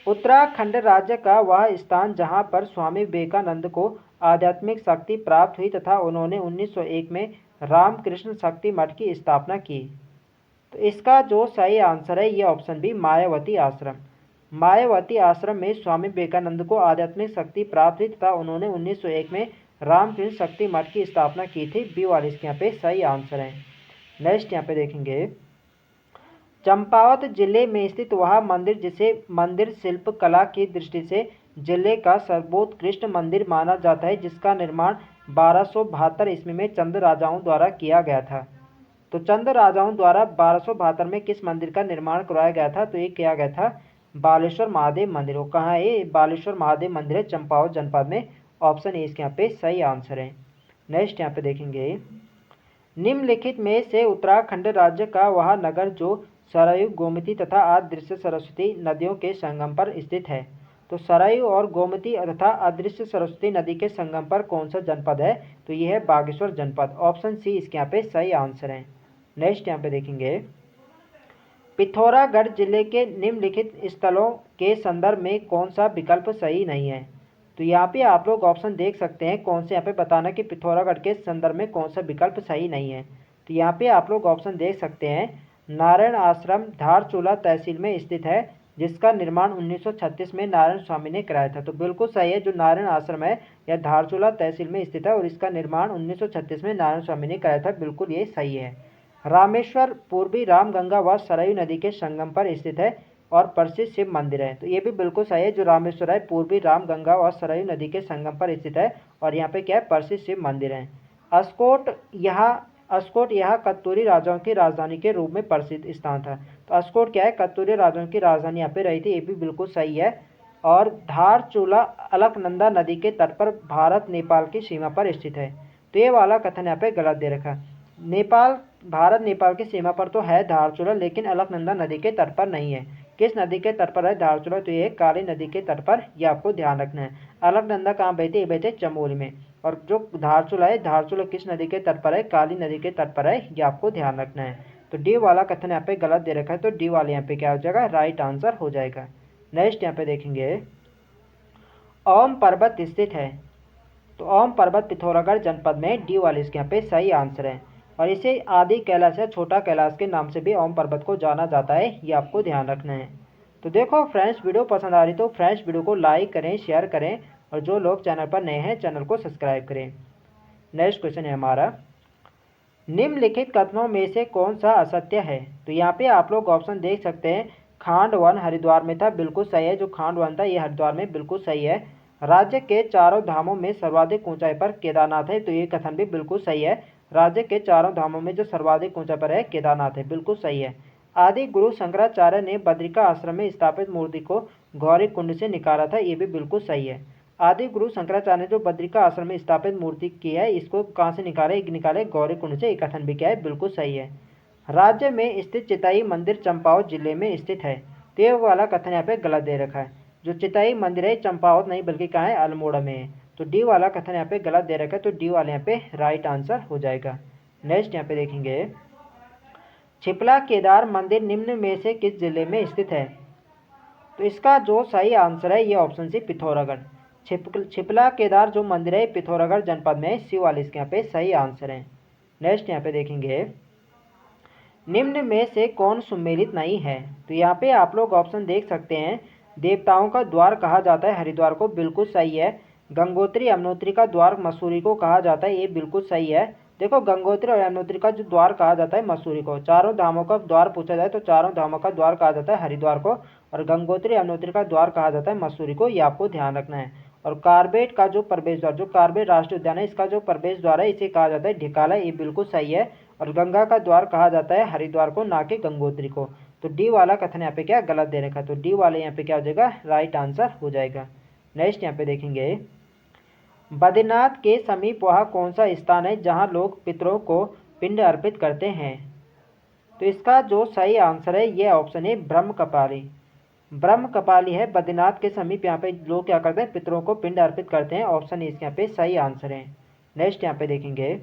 उत्तराखंड राज्य का वह स्थान जहाँ पर स्वामी विवेकानंद को आध्यात्मिक शक्ति प्राप्त हुई तथा उन्होंने 1901 में रामकृष्ण शक्ति मठ की स्थापना की। तो इसका जो सही आंसर है ये ऑप्शन बी मायावती आश्रम। मायावती आश्रम में स्वामी विवेकानंद को आध्यात्मिक शक्ति प्राप्त हुई तथा उन्होंने 1901 में रामकृष्ण शक्ति मठ की स्थापना की थी। बी वाली इसके यहाँ पे सही आंसर है। नेक्स्ट यहाँ पे देखेंगे, चंपावत जिले में स्थित वह मंदिर जिसे मंदिर शिल्प कला की दृष्टि से जिले का सर्वोत्कृष्ट मंदिर माना जाता है, जिसका निर्माण 1272 ईस्वी में चंद राजाओं द्वारा किया गया था। तो चंद राजाओं द्वारा 1272 में किस मंदिर का निर्माण करवाया गया था। तो ये किया गया था बालेश्वर महादेव मंदिर। वो कहाँ है, ये बालेश्वर महादेव मंदिर है चंपावत जनपद में। ऑप्शन ए इसके यहाँ पे सही आंसर है। नेक्स्ट यहाँ पे देखेंगे, निम्नलिखित में से उत्तराखंड राज्य का वह नगर जो सरयू गोमती तथा अदृश्य सरस्वती नदियों के संगम पर स्थित है। तो सरयू और गोमती तथा अदृश्य सरस्वती नदी के संगम पर कौन सा जनपद है। तो यह है बागेश्वर जनपद। ऑप्शन सी इसके यहाँ पे सही आंसर है। नेक्स्ट यहाँ पे देखेंगे, पिथौरागढ़ जिले के निम्नलिखित स्थलों के संदर्भ में कौन सा विकल्प सही नहीं है। तो यहाँ पे आप लोग ऑप्शन देख सकते हैं, कौन से यहाँ पे बताना कि पिथौरागढ़ के संदर्भ में कौन सा विकल्प सही नहीं है। तो यहाँ पे आप लोग ऑप्शन देख सकते हैं, नारायण आश्रम धारचूला तहसील में स्थित है, जिसका निर्माण 1936 में नारायण स्वामी ने कराया था। तो बिल्कुल सही है, जो नारायण आश्रम है यह धारचूला तहसील में स्थित है और इसका निर्माण 1936 में नारायण स्वामी ने कराया था। बिल्कुल ये सही है। रामेश्वर पूर्वी रामगंगा व सरयू नदी के संगम पर स्थित है और प्रसिद्ध शिव मंदिर है। तो ये भी बिल्कुल सही है, जो रामेश्वर है पूर्वी रामगंगा और सरयू नदी के संगम पर स्थित है और यहाँ पे क्या है, प्रसिद्ध शिव मंदिर है। अस्कोट यह कत्तूरी राजाओं की राजधानी के रूप में प्रसिद्ध स्थान था। तो अस्कोट क्या है, कत्तूरी राजाओं की राजधानी यहाँ पे रही थी। ये भी बिल्कुल सही है। और धारचूला अलकनंदा नदी के तट पर भारत नेपाल की सीमा पर स्थित है। तो ये वाला कथन यहाँ पे गलत दे रखा। नेपाल भारत नेपाल की सीमा पर तो है धारचूला, लेकिन अलकनंदा नदी के तट पर नहीं है। किस नदी के तट पर है धारचूला। तो ये काली नदी के तट पर, यह आपको ध्यान रखना है। अलकनंदा कहाँ बहती है, ये बहती है चमोली में। और जो धारचूला है, धारचूला किस नदी के तट पर है, काली नदी के तट पर है, ये आपको ध्यान रखना है। तो डी वाला कथन यहाँ पे गलत दे रखा है। तो डी वाले यहाँ पे क्या हो जाएगा, राइट आंसर हो जाएगा। नेक्स्ट यहाँ पे देखेंगे, ओम पर्वत स्थित है। तो ओम पर्वत पिथौरागढ़ जनपद में, डी वाले इसके यहाँ पे सही आंसर है। और इसे आदि कैलाश या छोटा कैलाश के नाम से भी ओम पर्वत को जाना जाता है, ये आपको ध्यान रखना है। तो देखो फ्रेंड्स, वीडियो पसंद आ रही तो फ्रेंड्स वीडियो को लाइक करें, शेयर करें और जो लोग चैनल पर नए हैं चैनल को सब्सक्राइब करें। नेक्स्ट क्वेश्चन है हमारा, निम्नलिखित कथनों में से कौन सा असत्य है। तो यहाँ पे आप लोग ऑप्शन देख सकते हैं, खांड वन हरिद्वार में था, बिल्कुल सही है। जो खांड वन था ये हरिद्वार में, बिल्कुल सही है। राज्य के चारों धामों में सर्वाधिक ऊंचाई पर केदारनाथ है। तो ये कथन भी बिल्कुल सही है। राज्य के चारों धामों में जो सर्वाधिक ऊंचाई पर है केदारनाथ है, बिल्कुल सही है। आदि गुरु शंकराचार्य ने बद्रिका आश्रम में स्थापित मूर्ति को गौरी कुंड से निकाला था, ये भी बिल्कुल सही है। आदि गुरु शंकराचार्य ने जो बद्रिका आश्रम में स्थापित मूर्ति की है, इसको कहाँ से निकाले गौरी कुंड से, ये कथन भी क्या है, बिल्कुल सही है। राज्य में स्थित चिताई मंदिर चंपावत जिले में स्थित है। तो ये वाला कथन यहाँ पे गलत दे रखा है। जो चितई मंदिर है चंपावत नहीं बल्कि कहाँ है, अल्मोड़ा में है। तो डी वाला कथन यहाँ पे गलत दे रखा है, तो डी वाले यहाँ पे राइट आंसर हो जाएगा। नेक्स्ट यहाँ पे देखेंगे, छिपला केदार मंदिर निम्न में से किस जिले में स्थित है? तो इसका जो सही आंसर है ये ऑप्शन सी पिथौरागढ़। छिपला केदार जो मंदिर है पिथौरागढ़ जनपद में है, सी वाले इसके यहाँ पे सही आंसर है। नेक्स्ट यहाँ पे देखेंगे, निम्न में से कौन सुमेलित नहीं है? तो यहाँ पे आप लोग ऑप्शन देख सकते हैं, देवताओं का द्वार कहा जाता है हरिद्वार को, बिल्कुल सही है। गंगोत्री यमुनोत्री का द्वार मसूरी को कहा जाता है, ये बिल्कुल सही है। देखो गंगोत्री और यमुनोत्री का जो द्वार कहा जाता है मसूरी को, चारों धामों का द्वार पूछा जाए तो चारों धामों का द्वार कहा जाता है हरिद्वार को, और गंगोत्री यमुनोत्री का द्वार कहा जाता है मसूरी को, ये आपको ध्यान रखना है। और कार्बेट का जो प्रवेश द्वार, जो कार्बेट राष्ट्रीय उद्यान है, इसका जो प्रवेश द्वार है इसे कहा जाता है ढिकाला, ये बिल्कुल सही है। और गंगा का द्वार कहा जाता है हरिद्वार को, ना कि गंगोत्री को। तो डी वाला कथन यहाँ पे क्या गलत दे रखा है, तो डी वाले यहाँ पे क्या हो जाएगा, राइट आंसर हो जाएगा। नेक्स्ट यहाँ पे देखेंगे, बद्रीनाथ के समीप वह कौन सा स्थान है जहाँ लोग पितरों को पिंड अर्पित करते हैं? तो इसका जो सही आंसर है ये ऑप्शन है ब्रह्मकपाली। ब्रह्मकपाली है बद्रीनाथ के समीप, यहाँ पे लोग क्या करते हैं, पितरों को पिंड अर्पित करते हैं। ऑप्शन इसके यहाँ पे सही आंसर है। नेक्स्ट यहाँ पे देखेंगे,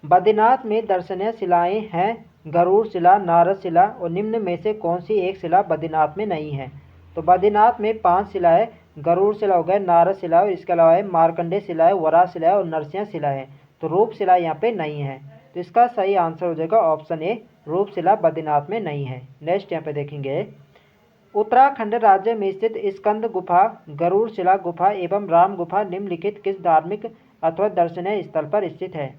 बद्रीनाथ में दर्शनीय शिलाएं हैं गरुड़ शिला, नारद शिला, और निम्न में से कौन सी एक शिला बद्रीनाथ में नहीं है? तो बद्रीनाथ में 5 शिला है, गरुड़ शिला हो गया, नारद शिला और इसके अलावा है मार्कंडेय शिला है, वराह शिला है और नरसिंह शिला है। तो रूप शिला यहाँ पे नहीं है, तो इसका सही आंसर हो जाएगा ऑप्शन ए, रूप शिला बद्रीनाथ में नहीं है। नेक्स्ट यहाँ पे देखेंगे, उत्तराखंड राज्य में स्थित स्कंद गुफा, गरुड़ शिला गुफा एवं राम गुफा निम्नलिखित किस धार्मिक अथवा दर्शनीय स्थल पर स्थित है?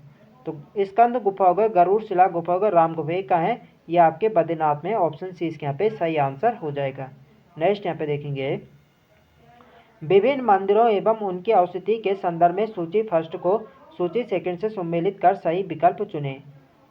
तो स्कंद गुफा होगा, गरुड़ शिला गुफा होगा, राम गुफा का है, ये आपके बद्रीनाथ में। ऑप्शन सी इसके यहाँ पे सही आंसर हो जाएगा। नेक्स्ट यहाँ पे देखेंगे, विभिन्न मंदिरों एवं उनकी अवस्थिति के संदर्भ में सूची फर्स्ट को सूची सेकंड से सम्मिलित कर सही विकल्प चुने।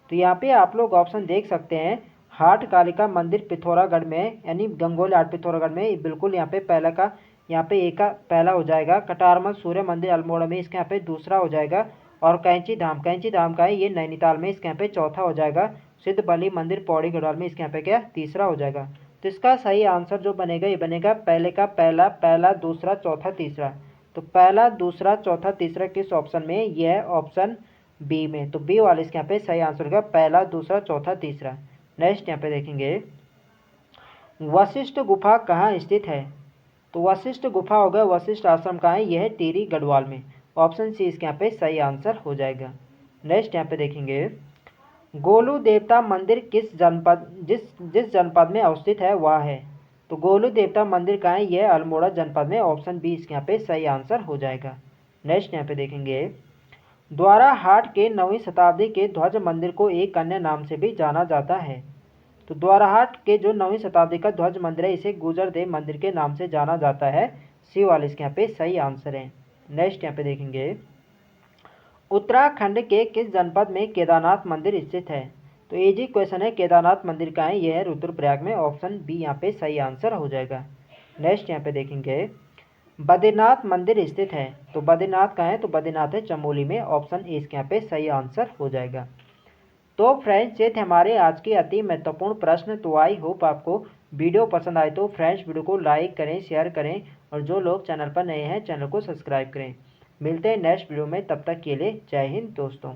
तो यहाँ पे आप लोग ऑप्शन देख सकते हैं, हाट कालिका मंदिर पिथौरागढ़ में, यानी गंगोली हाट पिथौरागढ़ में, बिल्कुल यहाँ पे पहला का यहाँ पे एक का पहला हो जाएगा। कटारमल सूर्य मंदिर अल्मोड़ा में, इसके यहाँ पे दूसरा हो जाएगा। और कैंची धाम का है ये नैनीताल में, इसके यहाँ पे चौथा हो जाएगा। सिद्ध बलि मंदिर पौड़ी गढ़वाल में, इसके यहाँ पे क्या तीसरा हो जाएगा। तो इसका सही आंसर जो बनेगा ये बनेगा पहले का पहला, पहला दूसरा चौथा तीसरा। तो पहला दूसरा चौथा तीसरा किस ऑप्शन में? यह है ऑप्शन बी में। तो बी वाले इसके यहाँ पे सही आंसर होगा पहला दूसरा चौथा तीसरा। नेक्स्ट यहाँ पे देखेंगे, वशिष्ठ गुफा कहाँ स्थित है? तो वशिष्ठ गुफा होगा, वशिष्ठ आश्रम कहाँ है? यह है टिहरी गढ़वाल में। ऑप्शन सी इसके यहाँ पे सही आंसर हो जाएगा। नेक्स्ट यहाँ पे देखेंगे, गोलू देवता मंदिर किस जनपद जिस जनपद में अवस्थित है वह है? तो गोलू देवता मंदिर कहाँ है? यह अल्मोड़ा जनपद में। ऑप्शन बी इसके यहाँ पे सही आंसर हो जाएगा। नेक्स्ट यहाँ पे देखेंगे, द्वाराहाट के 9वीं शताब्दी के ध्वज मंदिर को एक अन्य नाम से भी जाना जाता है। तो द्वाराहाट के जो 9वीं शताब्दी का ध्वज मंदिर है इसे गुजरदेव मंदिर के नाम से जाना जाता है। सी वाले इसके यहाँ पे सही आंसर है। नेक्स्ट यहाँ पे देखेंगे, उत्तराखंड के किस जनपद में केदारनाथ मंदिर स्थित है? तो इजी क्वेश्चन है, केदारनाथ मंदिर का है? यह है रुद्रप्रयाग में। ऑप्शन बी यहाँ पे सही आंसर हो जाएगा। नेक्स्ट यहाँ पे देखेंगे, बद्रीनाथ मंदिर स्थित है? तो बद्रीनाथ का है? तो बद्रीनाथ है चमोली में। ऑप्शन ए इसके यहाँ पे सही आंसर हो जाएगा। तो फ्रेंड्स ये थे हमारे आज के अति महत्वपूर्ण प्रश्न। तो आई होप आपको वीडियो पसंद आए तो फ्रेंड्स वीडियो को लाइक करें, शेयर करें, और जो लोग चैनल पर नए हैं चैनल को सब्सक्राइब करें। मिलते हैं नेक्स्ट वीडियो में, तब तक के लिए जय हिंद दोस्तों।